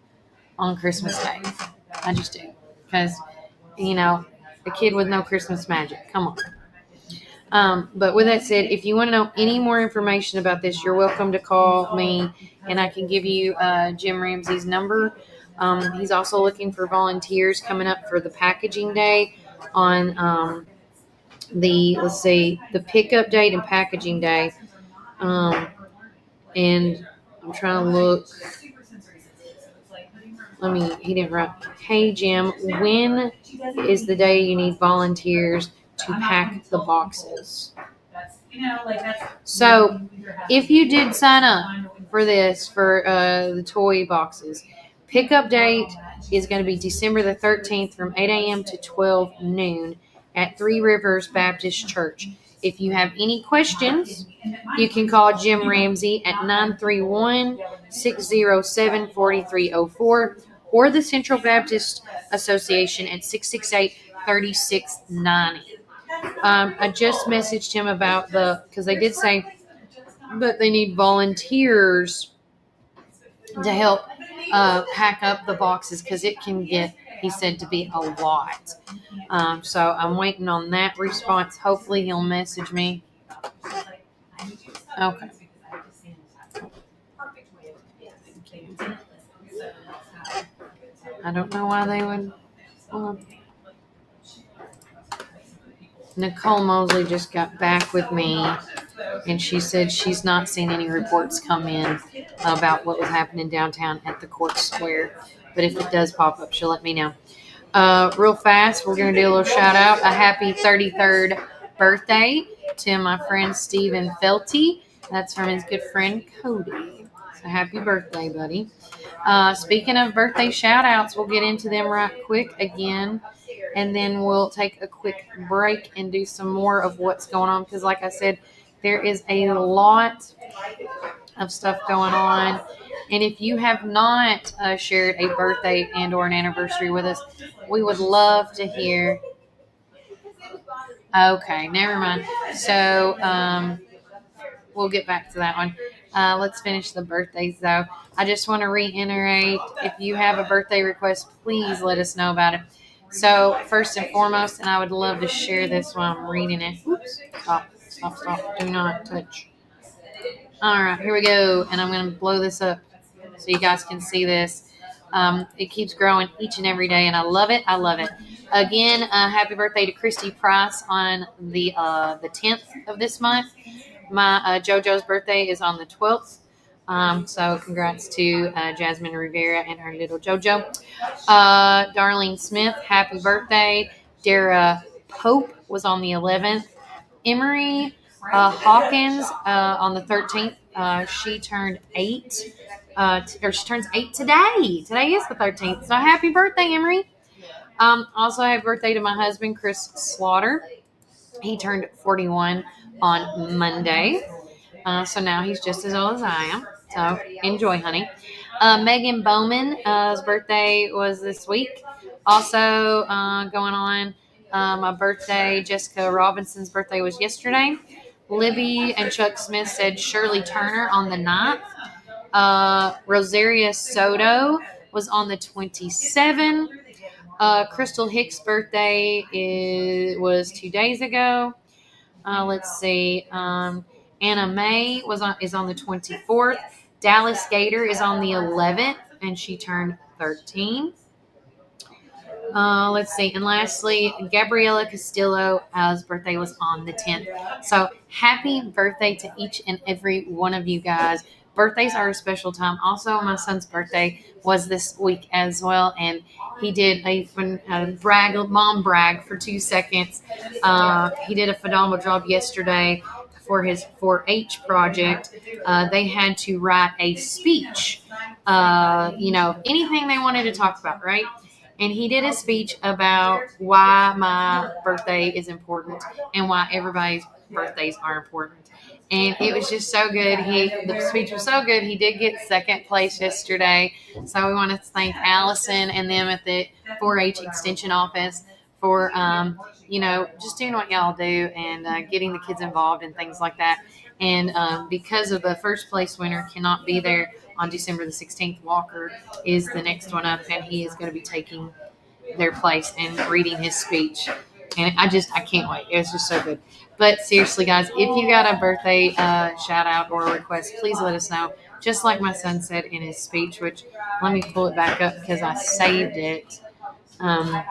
on Christmas Day. I just do. Because, a kid with no Christmas magic. Come on. But with that said, if you want to know any more information about this, you're welcome to call me, and I can give you Jim Ramsey's number. He's also looking for volunteers coming up for the packaging day on the pickup date and packaging day. And I'm trying to look. He didn't write. Hey, Jim, when is the day you need volunteers to pack the boxes? So, if you did sign up for this, for the toy boxes, pickup date is going to be December the 13th from 8 a.m. to 12 noon at Three Rivers Baptist Church. If you have any questions, you can call Jim Ramsey at 931-607-4304 or the Central Baptist Association at 668-3690. I just messaged him about because they did say that they need volunteers to help pack up the boxes because it can get, he said, to be a lot. So I'm waiting on that response. Hopefully he'll message me. Okay. I don't know why they would. Nicole Mosley just got back with me, and she said she's not seen any reports come in about what was happening downtown at the Court Square. But if it does pop up, she'll let me know. Real fast, we're going to do a little shout out. A happy 33rd birthday to my friend Stephen Felty. That's from his good friend Cody. So happy birthday, buddy. Speaking of birthday shout outs, we'll get into them right quick again. And then we'll take a quick break and do some more of what's going on. Because like I said, there is a lot of stuff going on. And if you have not shared a birthday and or an anniversary with us, we would love to hear. Okay, never mind. So we'll get back to that one. Let's finish the birthdays, though. I just want to reiterate, if you have a birthday request, please let us know about it. So first and foremost, and I would love to share this while I'm reading it. Oops, stop. Do not touch. All right, here we go. And I'm going to blow this up so you guys can see this. It keeps growing each and every day, and I love it. Again, happy birthday to Christy Price on the 10th of this month. My JoJo's birthday is on the 12th. So congrats to Jasmine Rivera and her little JoJo. Darlene Smith, happy birthday. Dara Pope was on the 11th. Emery Hawkins on the 13th. She turned 8. She turns 8 today. Today is the 13th. So happy birthday, Emery. Also, happy birthday to my husband, Chris Slaughter. He turned 41 on Monday. So now he's just as old as I am. So enjoy, honey. Megan Bowman's birthday was this week. Also going on my birthday, Jessica Robinson's birthday was yesterday. Libby and Chuck Smith said Shirley Turner on the 9th. Rosaria Soto was on the 27th. Crystal Hicks' birthday was 2 days ago. Let's see. Anna Mae is on the 24th. Dallas Gator is on the 11th, and she turned 13. Let's see. And lastly, Gabriella Castillo's birthday was on the 10th. So happy birthday to each and every one of you guys. Birthdays are a special time. Also, my son's birthday was this week as well, and he did a mom brag for 2 seconds. He did a phenomenal job yesterday for his 4-H project. They had to write a speech, anything they wanted to talk about, right? And he did a speech about why my birthday is important and why everybody's birthdays are important. And it was just so good. The speech was so good. He did get second place yesterday. So we want to thank Allison and them at the 4-H Extension Office for, just doing what y'all do and getting the kids involved and things like that. And because of the first place winner cannot be there on December the 16th, Walker is the next one up, and he is going to be taking their place and reading his speech. And I can't wait. It was just so good. But seriously, guys, if you got a birthday shout out or a request, please let us know. Just like my son said in his speech, which let me pull it back up because I saved it on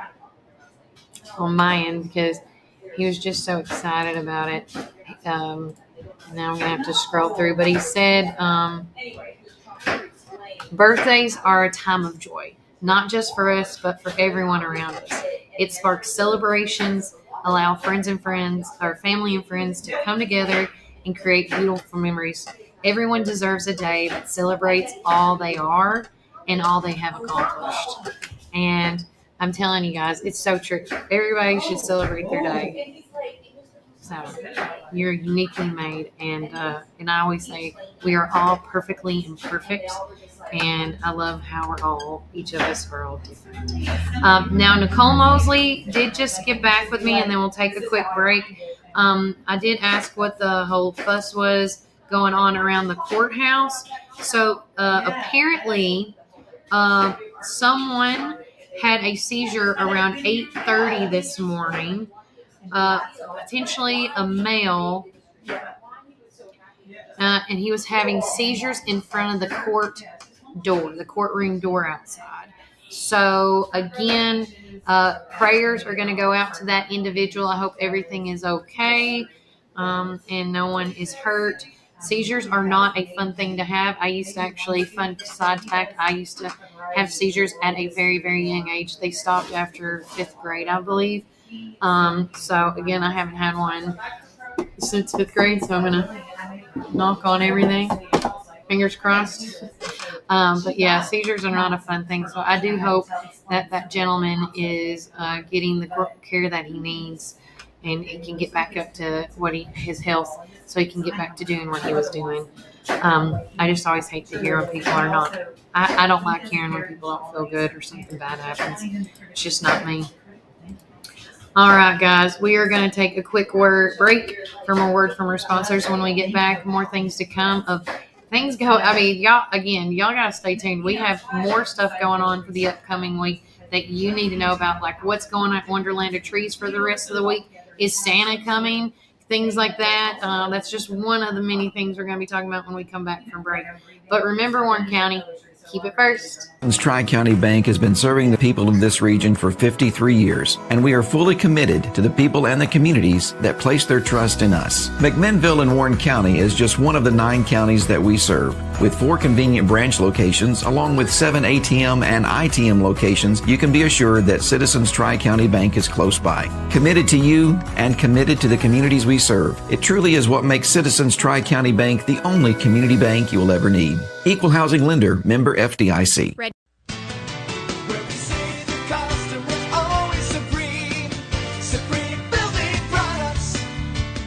my end because he was just so excited about it. Now I'm going to have to scroll through. But he said, birthdays are a time of joy, not just for us, but for everyone around us. It sparks celebrations, allow friends and friends, or family and friends to come together and create beautiful memories. Everyone deserves a day that celebrates all they are and all they have accomplished. And I'm telling you guys, it's so true. Everybody should celebrate their day. So you're uniquely made, and I always say we are all perfectly imperfect. And I love how each of us are all different. Now, Nicole Mosley did just get back with me, and then we'll take a quick break. I did ask what the whole fuss was going on around the courthouse. So apparently someone had a seizure around 8:30 this morning, potentially a male, and he was having seizures in front of the courtroom door outside. So again, prayers are going to go out to that individual. I hope everything is okay and no one is hurt. Seizures are not a fun thing to have. I used to actually, fun side fact, I used to have seizures at a very, very young age. They stopped after 5th grade, I believe. So again, I haven't had one since 5th grade, so I'm going to knock on everything. Fingers crossed. But yeah, seizures are not a fun thing. So I do hope that gentleman is getting the care that he needs, and he can get back up to his health, so he can get back to doing what he was doing. I just always hate to hear when people are not. I don't like hearing when people don't feel good or something bad happens. It's just not me. All right, guys, we are going to take a quick break for more word from our sponsors. When we get back, more things to come of things go. I mean, y'all got to stay tuned. We have more stuff going on for the upcoming week that you need to know about, like what's going on at Wonderland of Trees for the rest of the week. Is Santa coming? Things like that. That's just one of the many things we're going to be talking about when we come back from break. But remember, Warren County, keep it first. Tri-County Bank has been serving the people of this region for 53 years, and we are fully committed to the people and the communities that place their trust in us. McMinnville in Warren County is just one of the 9 counties that we serve. With 4 convenient branch locations, along with 7 ATM and ITM locations, you can be assured that Citizens Tri-County Bank is close by. Committed to you and committed to the communities we serve. It truly is what makes Citizens Tri-County Bank the only community bank you'll ever need. Equal housing lender, member FDIC.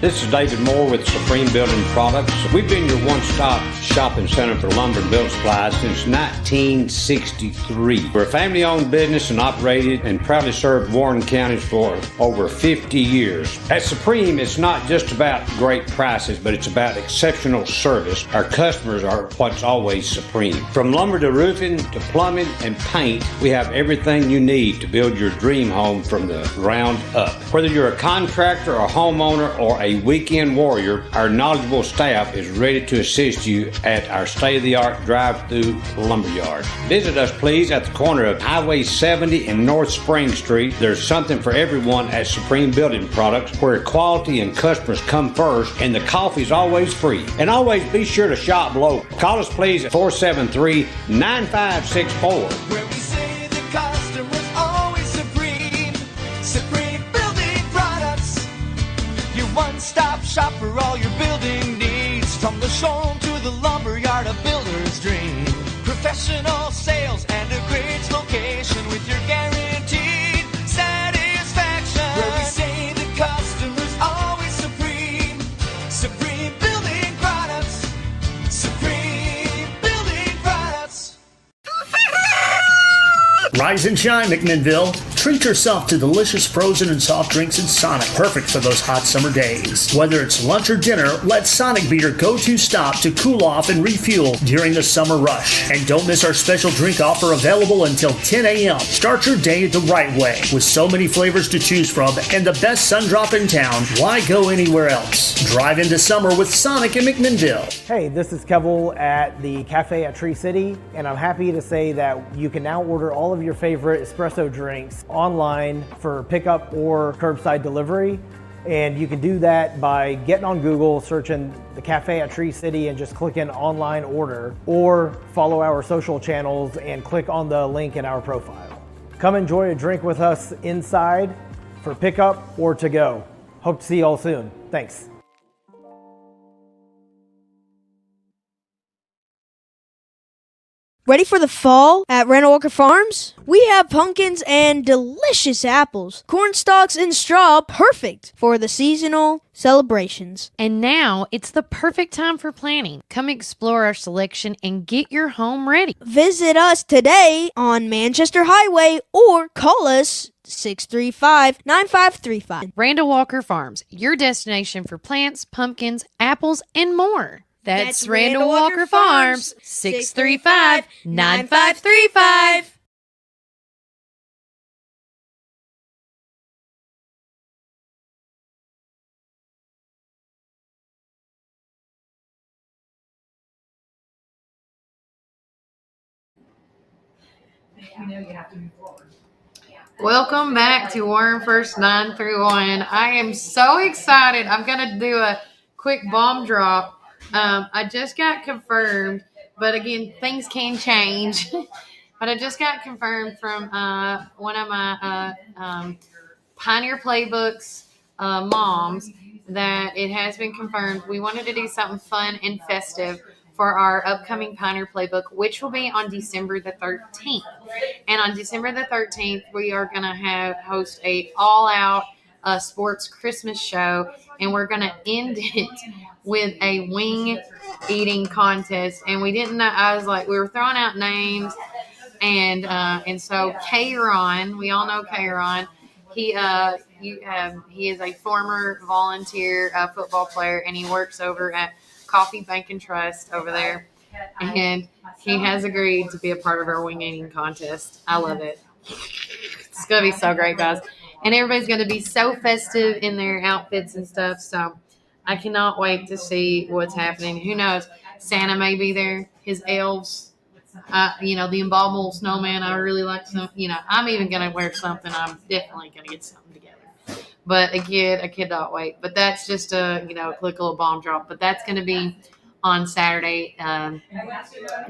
This is David Moore with Supreme Building Products. We've been your one-stop shopping center for lumber and building supplies since 1963. We're a family-owned business and operated and proudly served Warren County for over 50 years. At Supreme, it's not just about great prices, but it's about exceptional service. Our customers are what's always supreme. From lumber to roofing to plumbing and paint, we have everything you need to build your dream home from the ground up. Whether you're a contractor, a homeowner, or a weekend warrior, our knowledgeable staff is ready to assist you at our state-of-the-art drive-through lumberyard. Visit us, please, at the corner of Highway 70 and North Spring Street. There's something for everyone at Supreme Building Products, where quality and customers come first, and the coffee's always free. And always be sure to shop local. Call us, please, at 473-9564. Where we say the customer's always supreme. Supreme Building Products. Your one-stop shop for all your building needs. From the showroom to the lumberyard, a builder's dream. Professional sales and a great location with your guaranteed satisfaction. Where we say the customer's always supreme. Supreme Building Products. Supreme Building Products. Rise and shine, McMinnville. Treat yourself to delicious frozen and soft drinks in Sonic, perfect for those hot summer days. Whether it's lunch or dinner, let Sonic be your go-to stop to cool off and refuel during the summer rush. And don't miss our special drink offer available until 10 a.m. Start your day the right way. With so many flavors to choose from and the best sun drop in town, why go anywhere else? Drive into summer with Sonic in McMinnville. Hey, this is Kevel at the Cafe at Tree City, and I'm happy to say that you can now order all of your favorite espresso drinks online for pickup or curbside delivery. And you can do that by getting on Google, searching the Cafe at Tree City and just clicking online order, or follow our social channels and click on the link in our profile. Come enjoy a drink with us inside for pickup or to go. Hope to see you all soon. Thanks. Ready for the fall at Randall Walker Farms? We have pumpkins and delicious apples, corn stalks and straw, perfect for the seasonal celebrations. And now it's the perfect time for planting. Come explore our selection and get your home ready. Visit us today on Manchester Highway or call us 635-9535. Randall Walker Farms, your destination for plants, pumpkins, apples, and more. That's Randall Walker Farms, 635-9535. You know you have to move forward. Welcome back to Warren First 931. I am so excited. I'm going to do a quick bomb drop. I just got confirmed, but again, things can change. But I just got confirmed from one of my Pioneer Playbooks moms that it has been confirmed. We wanted to do something fun and festive for our upcoming Pioneer Playbook, which will be on December the 13th. And on December the 13th, we are going to host a all-out sports Christmas show, and we're going to end it with a wing eating contest. And we didn't know, I was like, we were throwing out names, and so K-Ron, we all know K-Ron, he is a former volunteer football player, and he works over at Coffee Bank and Trust over there, and he has agreed to be a part of our wing eating contest. I love it. It's going to be so great, guys. And everybody's going to be so festive in their outfits and stuff. So I cannot wait to see what's happening. Who knows? Santa may be there. His elves, the embalmable snowman. I really like some. I'm even going to wear something. I'm definitely going to get something together. But again, I cannot wait. But that's just a quick little bomb drop. But that's going to be on Saturday,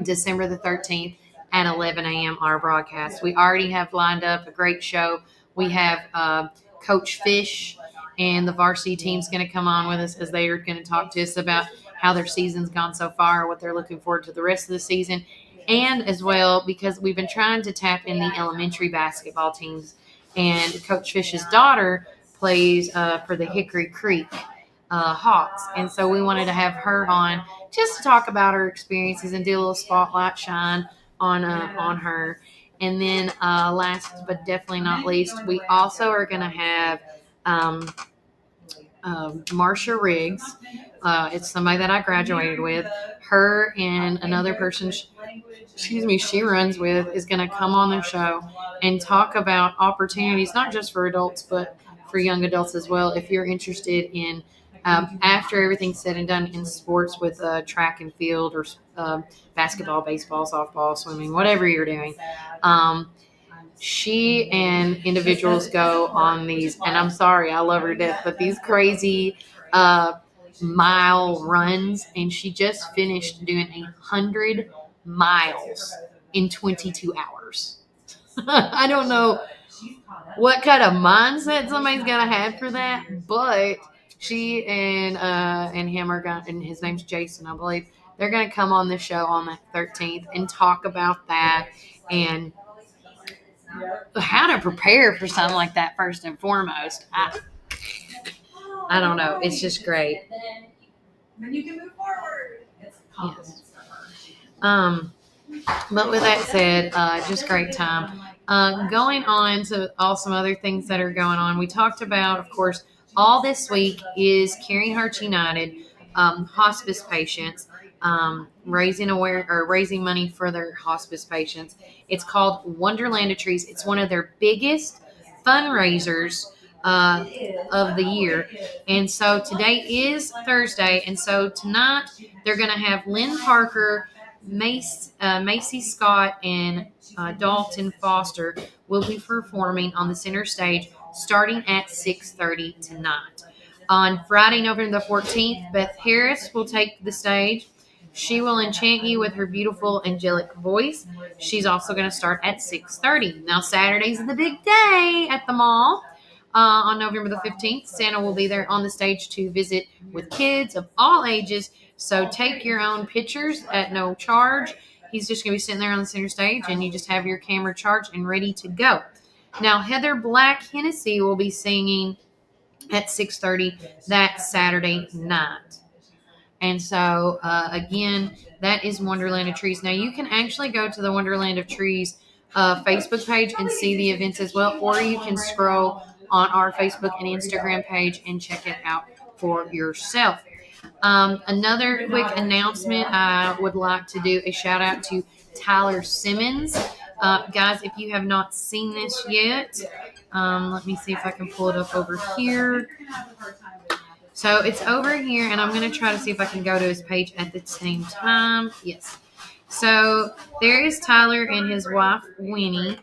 December the 13th at 11 a.m. our broadcast. We already have lined up a great show. We have Coach Fish and the varsity team's going to come on with us, as they are going to talk to us about how their season's gone so far, what they're looking forward to the rest of the season, and as well because we've been trying to tap in the elementary basketball teams. And Coach Fish's daughter plays for the Hickory Creek Hawks. And so we wanted to have her on just to talk about her experiences and do a little spotlight shine on her. And then last but definitely not least, we also are going to have Marsha Riggs. It's somebody that I graduated with. Her and another person, she runs with, is going to come on the show and talk about opportunities, not just for adults, but for young adults as well. If you're interested in, after everything's said and done in sports with track and field or basketball, baseball, softball, swimming, whatever you're doing, she and individuals go on these, and I'm sorry, I love her to death, but these crazy mile runs, and she just finished doing 100 miles in 22 hours. I don't know what kind of mindset somebody's got to have for that, but she and him are going, and his name's Jason, I believe. They're going to come on the show on the 13th and talk about that and how to prepare for something like that first and foremost. I don't know. It's just great. Then you can move forward. Yes. But with that said, just great time. Going on to all some other things that are going on. We talked about, of course, all this week is Caring Hearts United, hospice patients, raising money for their hospice patients. It's called Wonderland of Trees. It's one of their biggest fundraisers of the year. And so today is Thursday. And so tonight they're going to have Lynn Parker, Macy Scott, and Dalton Foster will be performing on the center stage starting at 6:30 tonight. On Friday, November the 14th, Beth Harris will take the stage. She will enchant you with her beautiful angelic voice. She's also going to start at 6:30. Now, Saturday's the big day at the mall. On November the 15th, Santa will be there on the stage to visit with kids of all ages. So take your own pictures at no charge. He's just going to be sitting there on the center stage, and you just have your camera charged and ready to go. Now, Heather Black Hennessy will be singing at 6:30 that Saturday night. And so, again, that is Wonderland of Trees. Now, you can actually go to the Wonderland of Trees Facebook page and see the events as well, or you can scroll on our Facebook and Instagram page and check it out for yourself. Another quick announcement, I would like to do a shout out to Tyler Simmons. Guys, if you have not seen this yet, let me see if I can pull it up over here. So it's over here, and I'm going to try to see if I can go to his page at the same time. Yes. So there is Tyler and his wife, Winnie.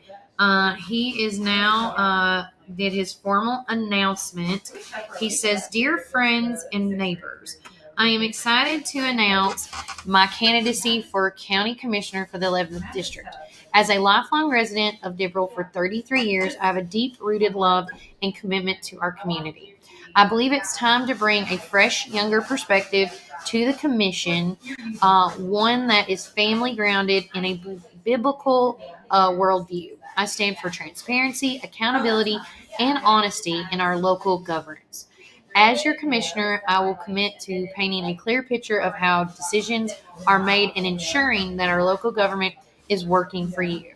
He is now did his formal announcement. He says, "Dear friends and neighbors, I am excited to announce my candidacy for County Commissioner for the 11th District. As a lifelong resident of Dibble for 33 years, I have a deep-rooted love and commitment to our community. I believe it's time to bring a fresh, younger perspective to the commission, one that is family-grounded in a biblical worldview. I stand for transparency, accountability, and honesty in our local governance. As your commissioner, I will commit to painting a clear picture of how decisions are made and ensuring that our local government is working for you.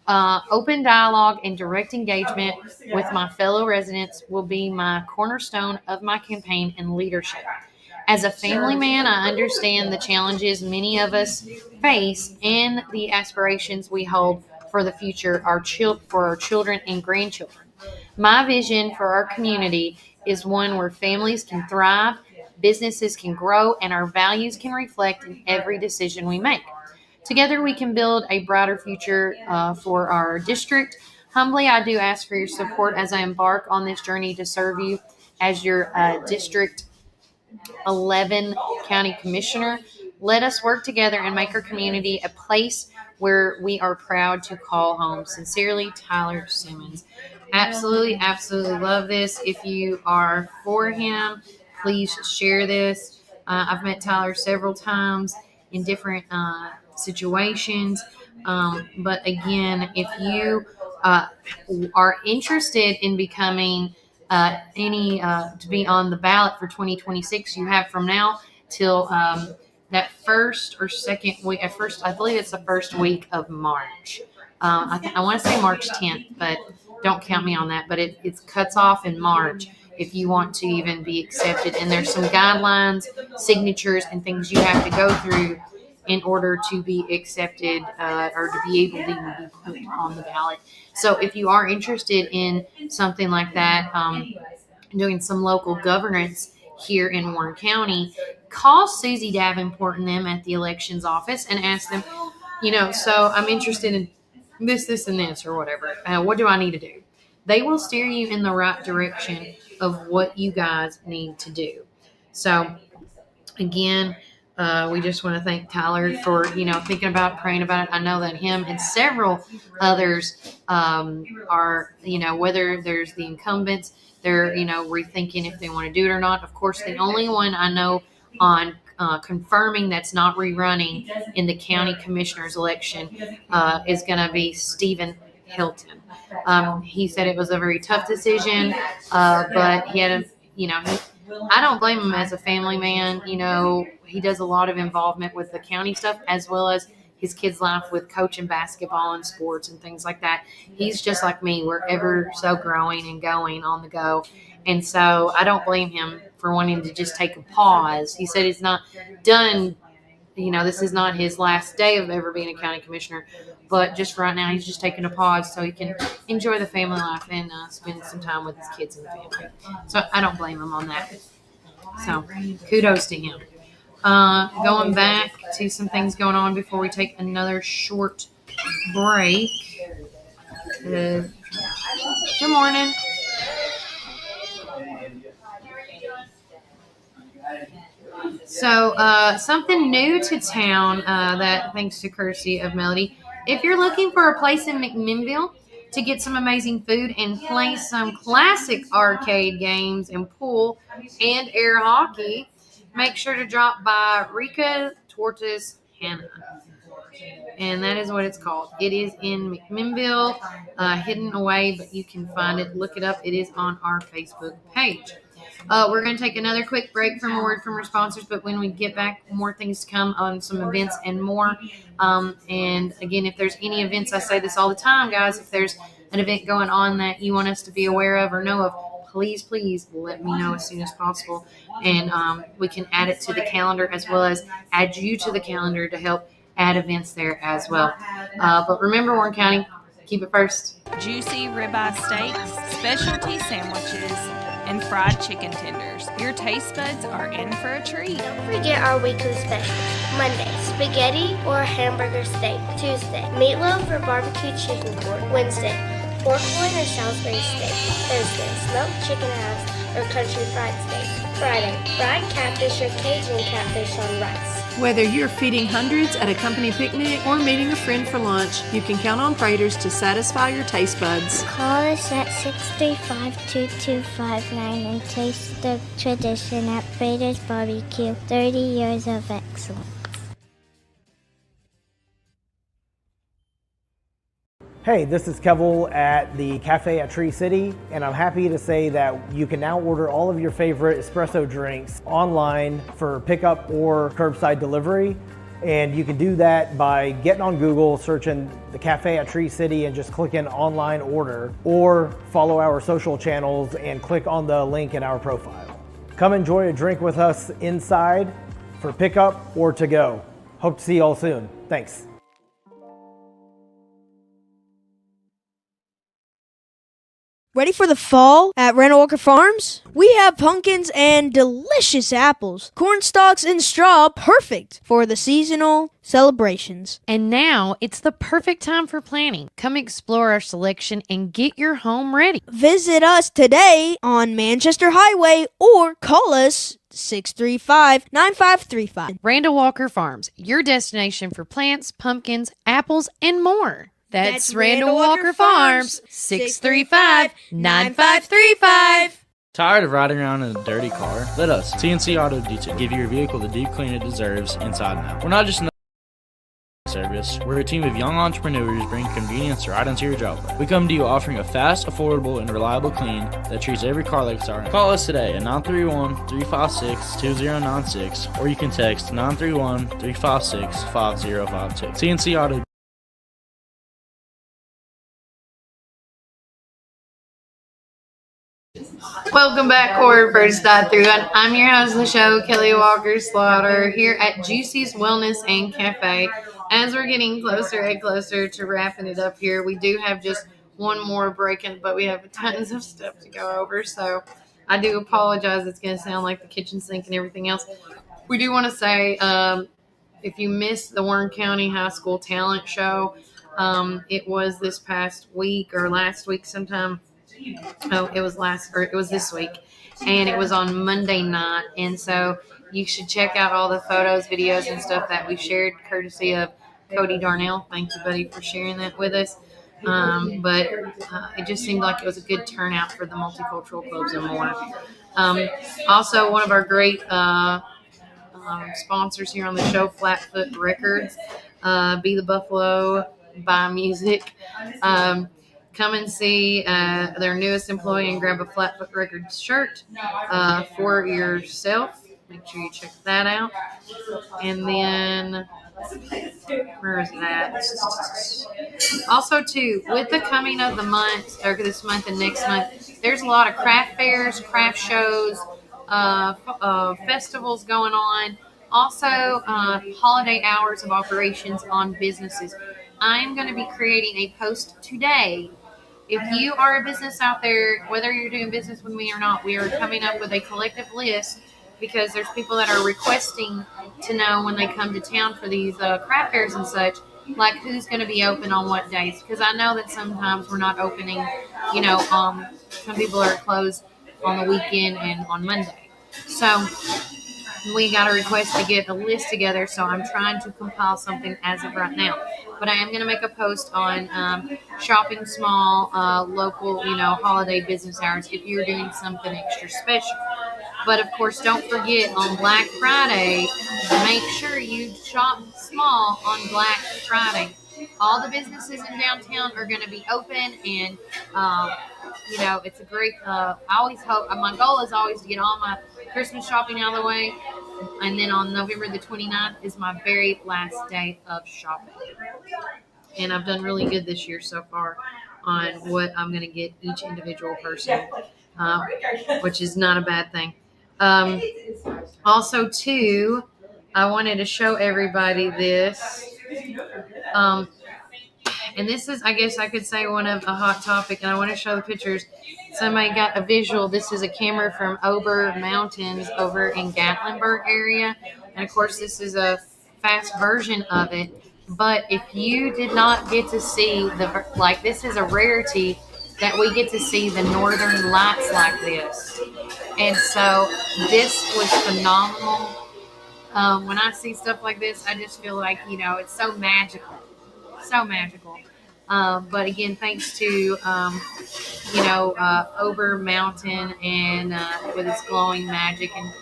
Open dialogue and direct engagement with my fellow residents will be my cornerstone of my campaign and leadership. As a family man, I understand the challenges many of us face and the aspirations we hold for the future for our children and grandchildren. My vision for our community is one where families can thrive, businesses can grow, and our values can reflect in every decision we make. Together, we can build a brighter future for our district. Humbly, I do ask for your support as I embark on this journey to serve you as your District 11 County Commissioner. Let us work together and make our community a place where we are proud to call home. Sincerely, Tyler Simmons." Absolutely, absolutely love this. If you are for him, please share this. I've met Tyler several times in different situations. But again, if you are interested in becoming to be on the ballot for 2026. You have from now till that first or second week. At first, I believe it's the first week of March. I want to say March 10th, but don't count me on that. But it cuts off in March if you want to even be accepted. And there's some guidelines, signatures, and things you have to go through in order to be accepted or to be able to even be put on the ballot. So if you are interested in something like that, doing some local governance here in Warren County, call Susie Davenport and them at the elections office and ask them, so I'm interested in this, and this, or whatever. What do I need to do? They will steer you in the right direction of what you guys need to do. So, again, we just want to thank Tyler for, thinking about it, praying about it. I know that him and several others are, whether there's the incumbents, they're, rethinking if they want to do it or not. Of course, the only one I know on confirming that's not rerunning in the county commissioner's election is going to be Stephen Hilton. He said it was a very tough decision, but he had I don't blame him as a family man. He does a lot of involvement with the county stuff as well as his kid's life with coaching basketball and sports and things like that. He's just like me. We're ever so growing and going on the go. And so I don't blame him for wanting to just take a pause. He said it's not done. This is not his last day of ever being a county commissioner. But just right now, he's just taking a pause so he can enjoy the family life and spend some time with his kids and the family. So I don't blame him on that. So kudos to him. Going back to some things going on before we take another short break. Good morning. So something new to town that thanks to courtesy of Melody. If you're looking for a place in McMinnville to get some amazing food and play some classic arcade games and pool and air hockey, make sure to drop by Rica Tortas Hannah. And that is what it's called. It is in McMinnville, hidden away, but you can find it. Look it up. It is on our Facebook page. We're going to take another quick break from a word from our sponsors, but when we get back, more things to come on some events and more. And again, if there's any events, I say this all the time, guys, if there's an event going on that you want us to be aware of or know of, please let me know as soon as possible. And we can add it to the calendar as well as add you to the calendar to help add events there as well. But remember, Warren County, keep it first. Juicy ribeye steaks, specialty sandwiches, and fried chicken tenders. Your taste buds are in for a treat. Don't forget our weekly specials. Monday, spaghetti or hamburger steak. Tuesday, meatloaf or barbecue chicken pork. Wednesday, pork loin or Salisbury steak. Thursday, smoked chicken halves or country fried steak. Friday, fried catfish or Cajun catfish on rice. Whether you're feeding hundreds at a company picnic or meeting a friend for lunch, you can count on Praters to satisfy your taste buds. Call us at 635-2259 and taste the tradition at Praters Barbecue. 30 years of excellence. Hey, this is Kevel at the Cafe at Tree City, and I'm happy to say that you can now order all of your favorite espresso drinks online for pickup or curbside delivery. And you can do that by getting on Google, searching the Cafe at Tree City and just clicking online order, or follow our social channels and click on the link in our profile. Come enjoy a drink with us inside for pickup or to go. Hope to see you all soon. Thanks. Ready for the fall at Randall Walker Farms? We have pumpkins and delicious apples, corn stalks and straw, perfect for the seasonal celebrations. And now it's the perfect time for planting. Come explore our selection and get your home ready. Visit us today on Manchester Highway or call us 635-9535. Randall Walker Farms, your destination for plants, pumpkins, apples, and more. That's Randall Walker Farms, 635-9535. Tired of riding around in a dirty car? Let us, CNC Auto Detail, give your vehicle the deep clean it deserves inside and out. We're not just Service. We're a team of young entrepreneurs bringing convenience right into your job. We come to you offering a fast, affordable, and reliable clean that treats every car like it's our own. Call us today at 931-356-2096, or you can text 931-356-5052. CNC Auto. Welcome back, Cord First Dive Through. I'm your host of the show, Kelly Walker Slaughter, here at Juicy's Wellness and Cafe. As we're getting closer and closer to wrapping it up here, we do have just one more break in, but we have tons of stuff to go over. So I do apologize. It's going to sound like the kitchen sink and everything else. We do want to say, if you missed the Warren County High School Talent Show, it was this past week or last week sometime. Oh, it was this week, and it was on Monday night. And so you should check out all the photos, videos, and stuff that we shared, courtesy of Cody Darnell. Thank you, buddy, for sharing that with us. But it just seemed like it was a good turnout for the multicultural clubs and more. Also, one of our great sponsors here on the show, Flatfoot Records, Be the Buffalo, Buy Music. Come and see their newest employee and grab a Flatfoot Records shirt for yourself. Make sure you check that out. And then, where is that? Also, too, with the coming of the month, or this month and next month, there's a lot of craft fairs, craft shows, festivals going on. Also, holiday hours of operations on businesses. I'm going to be creating a post today. If you are a business out there, whether you're doing business with me or not, we are coming up with a collective list because there's people that are requesting to know when they come to town for these craft fairs and such, like who's going to be open on what days. Because I know that sometimes we're not opening, some people are closed on the weekend and on Monday. So we got a request to get a list together, so I'm trying to compile something as of right now. But I am going to make a post on shopping small, local, holiday business hours if you're doing something extra special. But, of course, don't forget, on Black Friday, make sure you shop small on Black Friday. All the businesses in downtown are going to be open, and, it's a great, I always hope, my goal is always to get all my Christmas shopping out of the way, and then on November the 29th is my very last day of shopping. And I've done really good this year so far on what I'm going to get each individual person, which is not a bad thing. Also, too, I wanted to show everybody this. And this is, I guess I could say, one of a hot topic, and I want to show the pictures. Somebody got a visual. This is a camera from Ober Mountains over in Gatlinburg area. And, of course, this is a fast version of it. But if you did not get to see this is a rarity that we get to see the northern lights like this. And so this was phenomenal. When I see stuff like this, I just feel like, it's so magical. So magical. But again, thanks to, Ober Mountain and with its glowing magic and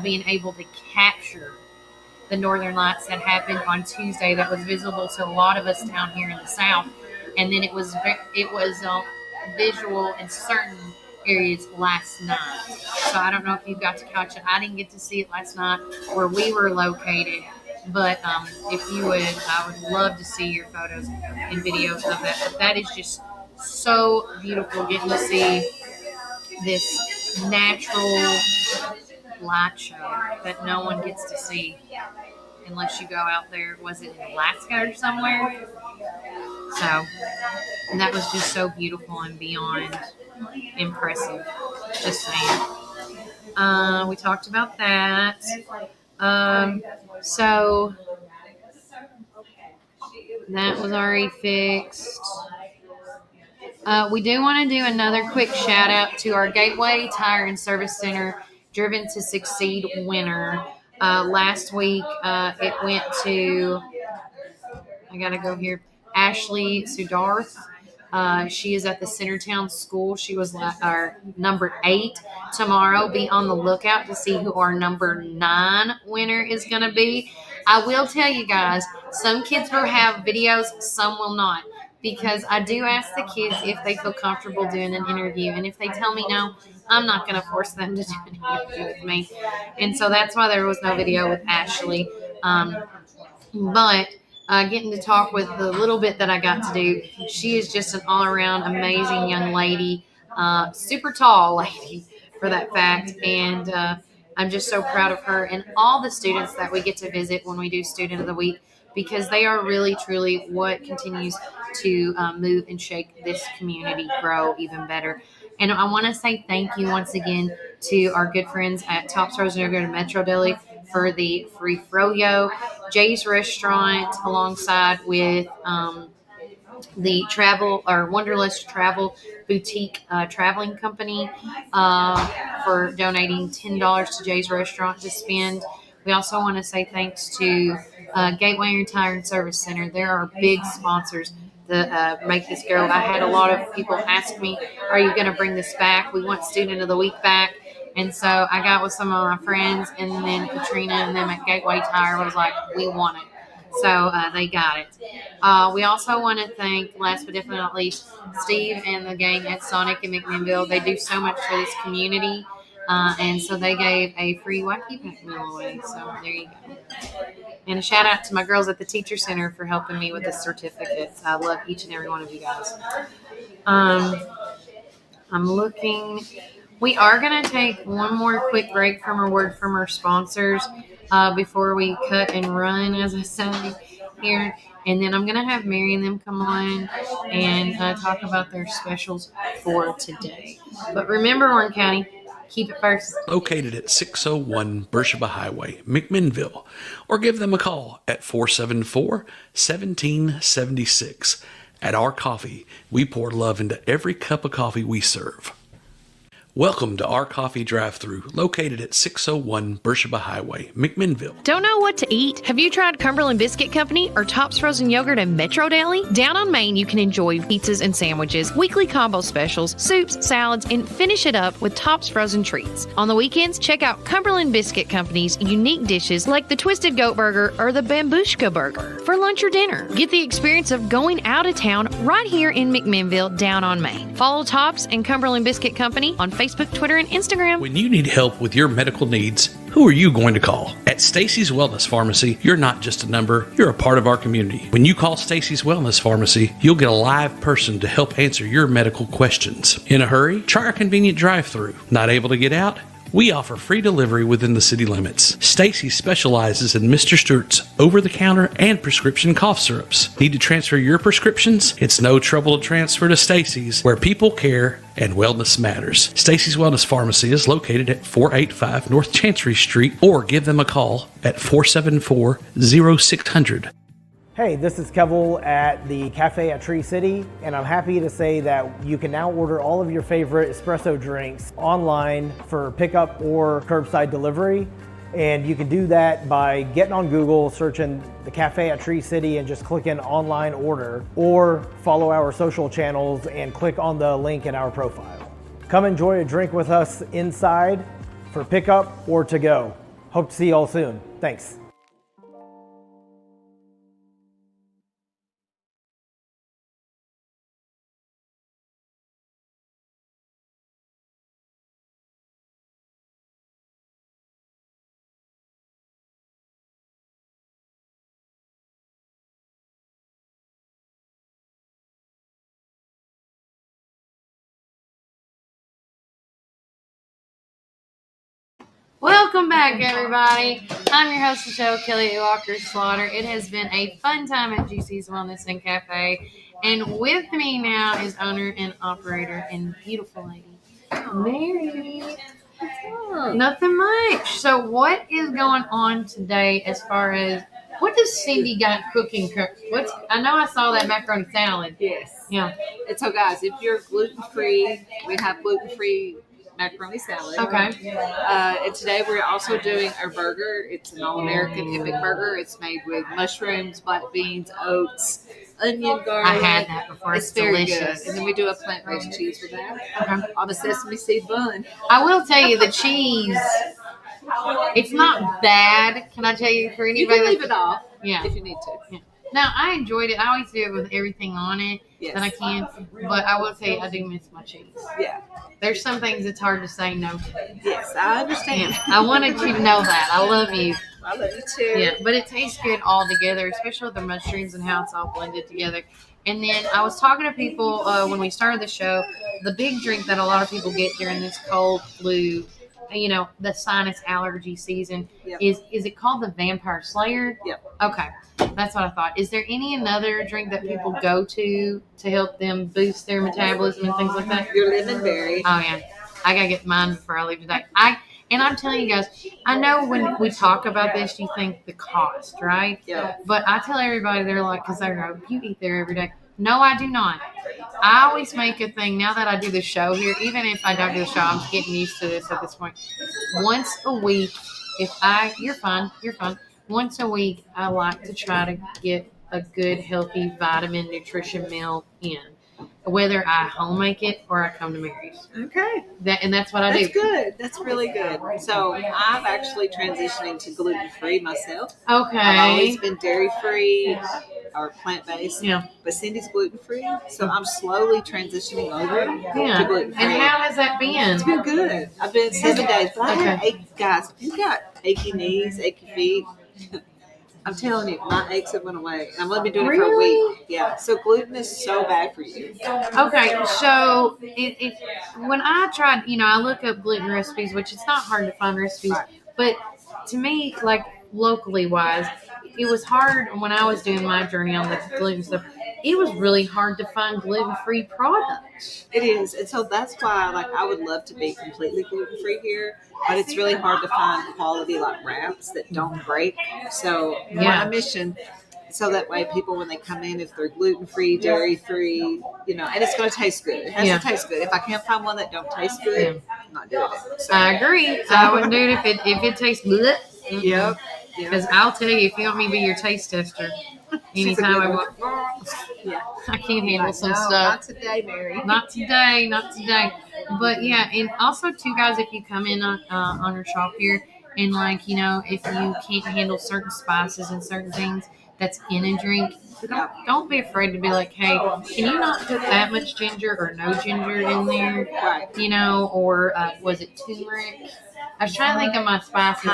being able to capture the northern lights that happened on Tuesday that was visible to a lot of us down here in the South. And then it was visual in certain areas last night. So I don't know if you got to catch it. I didn't get to see it last night where we were located. But if you would, I would love to see your photos and videos of that. But that is just so beautiful getting to see this natural light show that no one gets to see unless you go out there. Was it in Alaska or somewhere? So, and that was just so beautiful and beyond impressive. Just saying. We talked about that. So that was already fixed. We do want to do another quick shout out to our Gateway Tire and Service Center Driven to Succeed winner. Last week, it went to, I got to go here, Ashley Sudarth. She is at the Centertown School. She was our number 8. Tomorrow, be on the lookout to see who our number 9 winner is going to be. I will tell you guys, Some kids will have videos, some will not. Because I do ask the kids if they feel comfortable doing an interview. And if they tell me no, I'm not going to force them to do an interview with me. And so that's why there was no video with Ashley. But getting to talk with the little bit that I got to do, she is just an all-around amazing young lady, super tall lady for that fact. And I'm just so proud of her and all the students that we get to visit when we do Student of the Week, because they are really, truly what continues to move and shake this community grow even better. And I want to say thank you once again to our good friends at Tops Frozen Yogurt and Metro Deli for the free froyo, Jay's Restaurant, alongside with the Travel or Wanderlust Travel Boutique Traveling Company for donating $10 to Jay's Restaurant to spend. We also want to say thanks to Gateway Tire and Service Center. There are big sponsors that make this go. I had a lot of people ask me, are you going to bring this back? We want Student of the Week back. And so I got with some of my friends, and then Katrina and them at Gateway Tire was like, we want it. So they got it. We also want to thank, last but definitely not least, Steve and the gang at Sonic in McMinnville. They do so much for this community. And so they gave a free Wacky Pack meal away. So there you go. And a shout out to my girls at the Teacher Center for helping me with the certificates. I love each and every one of you guys. I'm looking. We are going to take one more quick break from a word from our sponsors before we cut and run, as I say here. And then I'm going to have Mary and them come on and talk about their specials for today. But remember, Warren County, keep it first. Located at 601 Beersheba Highway, McMinnville, or give them a call at 474-1776. At Our Coffee, we pour love into every cup of coffee we serve. Welcome to Our Coffee Drive-Thru, located at 601 Beersheba Highway, McMinnville. Don't know what to eat? Have you tried Cumberland Biscuit Company or Tops Frozen Yogurt and Metro Deli? Down on Main, you can enjoy pizzas and sandwiches, weekly combo specials, soups, salads, and finish it up with Tops Frozen treats. On the weekends, check out Cumberland Biscuit Company's unique dishes like the Twisted Goat Burger or the Bambushka Burger. For lunch or dinner, get the experience of going out of town right here in McMinnville, down on Main. Follow Tops and Cumberland Biscuit Company on Facebook, Twitter, and Instagram. When you need help with your medical needs, who are you going to call? At Stacy's Wellness Pharmacy, you're not just a number, you're a part of our community. When you call Stacy's Wellness Pharmacy, you'll get a live person to help answer your medical questions. In a hurry? Try our convenient drive-thru. Not able to get out? We offer free delivery within the city limits. Stacy specializes in Mr. Stewart's over-the-counter and prescription cough syrups. Need to transfer your prescriptions? It's no trouble to transfer to Stacy's, where people care and wellness matters. Stacy's Wellness Pharmacy is located at 485 North Chancery Street, or give them a call at 474-0600. Hey, this is Kevel at the Cafe at Tree City, and I'm happy to say that you can now order all of your favorite espresso drinks online for pickup or curbside delivery. And you can do that by getting on Google, searching the Cafe at Tree City and just clicking online order, or follow our social channels and click on the link in our profile. Come enjoy a drink with us inside for pickup or to go. Hope to see you all soon. Thanks. Welcome back, everybody. I'm your host, Michelle Kelly Walker Slaughter. It has been a fun time at Juicy's Wellness and Cafe. And with me now is owner and operator and beautiful lady, Mary. Nothing much. So what is going on today as far as, what does Cindy got cooking? I know I saw that macaroni salad. Yes. Yeah. And so, guys, if you're gluten-free, we have gluten-free macaroni salad. Okay. And today we're also doing our burger. It's an all-American epic burger. It's made with mushrooms, black beans, oats, onion, garlic. I had that before. It's very delicious. good. And then we do a plant-based cheese with that on a sesame seed bun. I will tell you, the cheese, it's not bad. Can I tell you, for You anybody can leave it off. Yeah. if you need to. Yeah. Now, I enjoyed it. I always do it with everything on it Yes. that I can. But I will tell you, I do miss my cheese. Yeah. There's some things it's hard to say no to. Yes, I understand. Yeah. I wanted you to know that. I love you. I love you too. Yeah, but it tastes good all together, especially with the mushrooms and how it's all blended together. And then I was talking to people when we started the show, the big drink that a lot of people get during this cold, flu, the sinus allergy season, Yep. is it called the Vampire Slayer? Yep. Okay, that's what I thought. Is there another drink that people go to help them boost their metabolism and things like that? Your lemon berry. Oh, yeah. I got to get mine before I leave today. And I'm telling you guys, I know when we talk about this, you think the cost, right? Yeah. But I tell everybody, they're like, because they're like, you eat there every day. No, I do not. I always make a thing, now that I do the show here, even if I don't do the show, I'm getting used to this at this point. Once a week, you're fine. Once a week, I like to try to get a good, healthy vitamin nutrition meal in. Whether I home make it or I come to Mary's. Okay. That's what I do. That's good. That's really good. So I'm actually transitioning to gluten-free myself. Okay. I've always been dairy-free or plant-based. Yeah. But Cindy's gluten-free, so I'm slowly transitioning over to gluten-free. And how has that been? It's been good. I've been 7 days. But I have guys, if you've got achy knees, achy feet, I'm telling you, my aches have went away. And I've only been doing it for a week. Yeah. So gluten is so bad for you. Okay, so it when I tried, I look up gluten recipes, which it's not hard to find recipes, but to me, like locally wise, it was hard when I was doing my journey on the gluten stuff. It was really hard to find gluten-free products. It is. And so that's why, I would love to be completely gluten-free here, but it's really hard to find quality, wraps that don't break. So my mission, so that way people, when they come in, if they're gluten-free, dairy-free, and it's going to taste good. It has to taste good. If I can't find one that don't taste good, I'm not doing it. So, I agree. I wouldn't do it if it tastes good. Yep. Because I'll tell you, if you want me to be your taste tester, anytime I want, I can't handle some stuff. Not today, Mary. Not today. But yeah, and also too, guys, if you come in on our shop here, and if you can't handle certain spices and certain things that's in a drink, don't be afraid to be like, hey, can you not put that much ginger or no ginger in there? Right. Or was it turmeric? I was trying to think of my spices.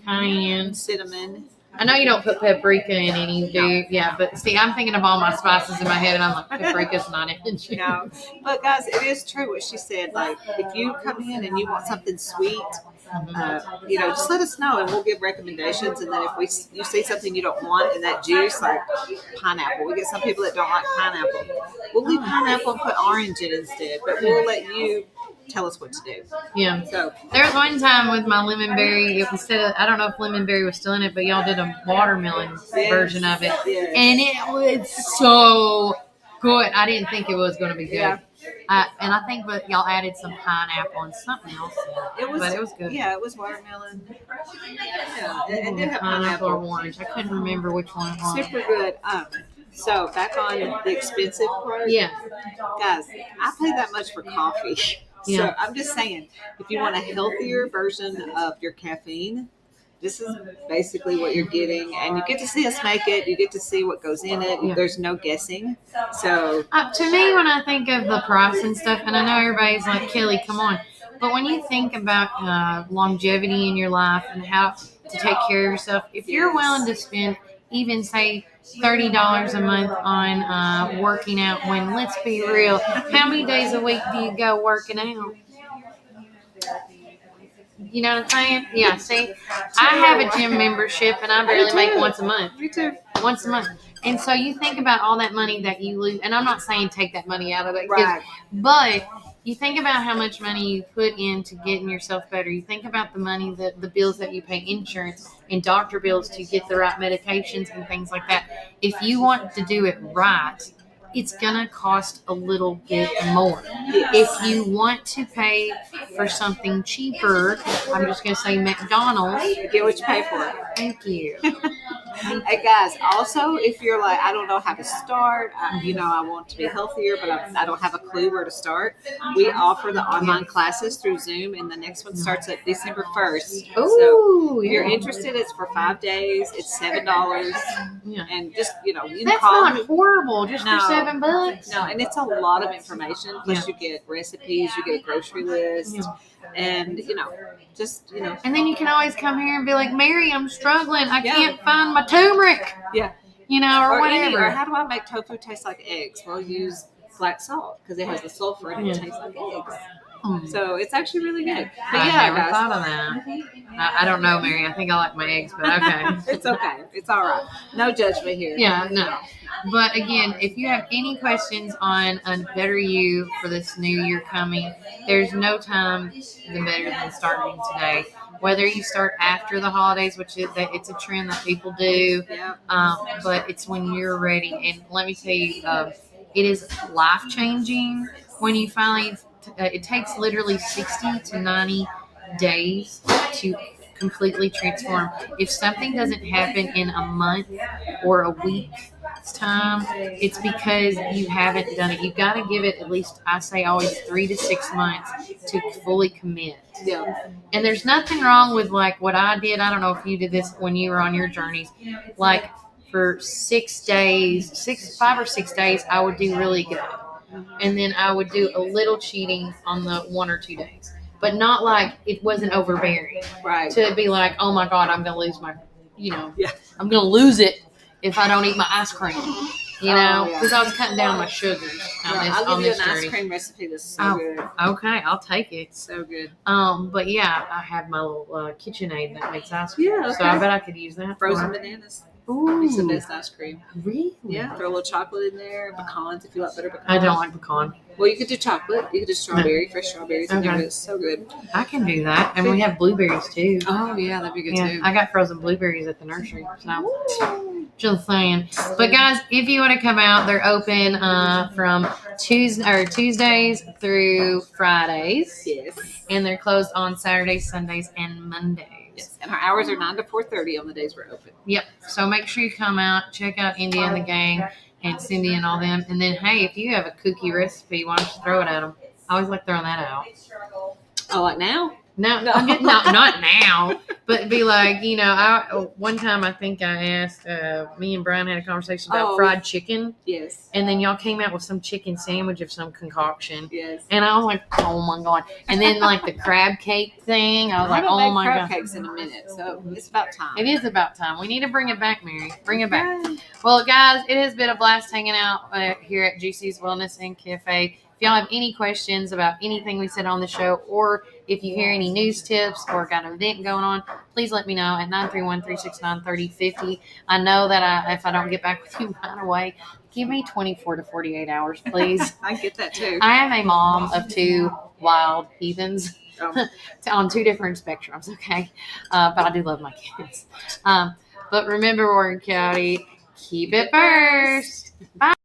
Cayenne, cinnamon. I know you don't put paprika in any, do you? Yeah, but see, I'm thinking of all my spices in my head, and I'm like, paprika's not in it. No, but guys, it is true what she said. If you come in and you want something sweet, just let us know, and we'll give recommendations. And then if you see something you don't want in that juice, like pineapple, we get some people that don't like pineapple. We'll leave pineapple and put orange in instead, but we'll let you tell us what to do. Yeah. So there was one time with my lemon berry, instead of, I don't know if lemon berry was still in it, but y'all did a watermelon version of it. Yes. And it was so good. I didn't think it was going to be good. Yeah. And I think y'all added some pineapple and something else. But it was good. Yeah, it was watermelon. Yeah, it did have pineapple or orange. I couldn't remember which one it was. Super good. So back on the expensive part. Yeah. Guys, I pay that much for coffee. Yeah. So I'm just saying, if you want a healthier version of your caffeine, this is basically what you're getting. And you get to see us make it. You get to see what goes in it. Yeah. There's no guessing. So to me, when I think of the price and stuff, and I know everybody's like, Kelly, come on. But when you think about longevity in your life and how to take care of yourself, if you're willing to spend even, say, $30 a month on working out, when, let's be real, how many days a week do you go working out? You know what I'm saying? Yeah, see, I have a gym membership, and I barely make once a month. Me too. Once a month. And so you think about all that money that you lose, and I'm not saying take that money out of it, Right. but you think about how much money you put into getting yourself better. You think about the money, the bills that you pay, insurance and doctor bills to get the right medications and things like that. If you want to do it right, it's going to cost a little bit more. If you want to pay for something cheaper, I'm just going to say McDonald's. You get what you pay for. Thank you. Hey guys, also if you're like, I don't know how to start, I want to be healthier, but I don't have a clue where to start. We offer the online classes through Zoom, and the next one starts at December 1st. So if you're interested, it's for 5 days. It's $7, and just you can That's call not me. horrible. Just for $7. No, and it's a lot of information. Plus, you get recipes, you get a grocery list, and And then you can always come here and be like, Mary, I'm struggling. I can't find my turmeric. Yeah. Or whatever. Or how do I make tofu taste like eggs? Well, use black salt because it has the sulfur and it tastes like eggs. So it's actually really good. But I never thought of that. I don't know, Mary. I think I like my eggs, but okay. It's okay. It's all right. No judgment here. Yeah, no. But again, if you have any questions on Better You for this new year coming, there's no time better than starting today. Whether you start after the holidays, which is it's a trend that people do, but it's when you're ready. And let me tell you, it is life changing when you finally. It takes literally 60 to 90 days to completely transform. If something doesn't happen in a month or a week's time, it's because you haven't done it. You've got to give it at least, I say always 3 to 6 months to fully commit. Yeah. And there's nothing wrong with like what I did. I don't know if you did this when you were on your journeys. Like for 6 days, 5 or 6 days, I would do really good. And then I would do a little cheating on the 1 or 2 days. But not like it wasn't overbearing. Right. To be like, oh my God, I'm going to lose my, I'm going to lose it if I don't eat my ice cream. Because I was cutting down my sugars I'll on give you this an journey. ice cream recipe that's so good. Okay, I'll take it. So good. But yeah, I have my little KitchenAid that makes ice cream. Yeah, okay. So I bet I could use that. Frozen bananas. Ooh. Makes the best ice cream. Really? Yeah, throw a little chocolate in there, pecans if you like butter pecans. I don't like pecan. Well, you could do chocolate. You could do strawberry, fresh strawberries in there. Okay. It's so good. I can do that. And we have blueberries too. Oh, yeah, that'd be good too. I got frozen blueberries at the nursery. So just saying. But guys, if you want to come out, they're open from Tuesdays through Fridays. Yes. And they're closed on Saturdays, Sundays, and Mondays. Yes. And our hours are 9 to 4:30 on the days we're open. Yep. So make sure you come out, check out India and the gang, and Cindy and all them. And then, hey, if you have a cookie recipe, why don't you throw it at them? I always like throwing that out. Oh, like now? No, not now. But be like, one time I think I asked, me and Brian had a conversation about fried chicken. Yes. And then y'all came out with some chicken sandwich of some concoction. Yes. And I was like, oh my God. And then like the crab cake thing, I was like, oh my crab God. cakes in a minute, so it's about time. It is about time. We need to bring it back, Mary. Bring it back. Well, guys, it has been a blast hanging out here at Juicy's Wellness and Cafe. If y'all have any questions about anything we said on the show, or if you hear any news tips or got an event going on, please let me know at 931-369-3050. I know that if I don't get back with you right away, give me 24 to 48 hours, please. I get that too. I am a mom of 2 wild heathens on 2 different spectrums, okay? But I do love my kids. But remember, Warren County, keep it first. Bye.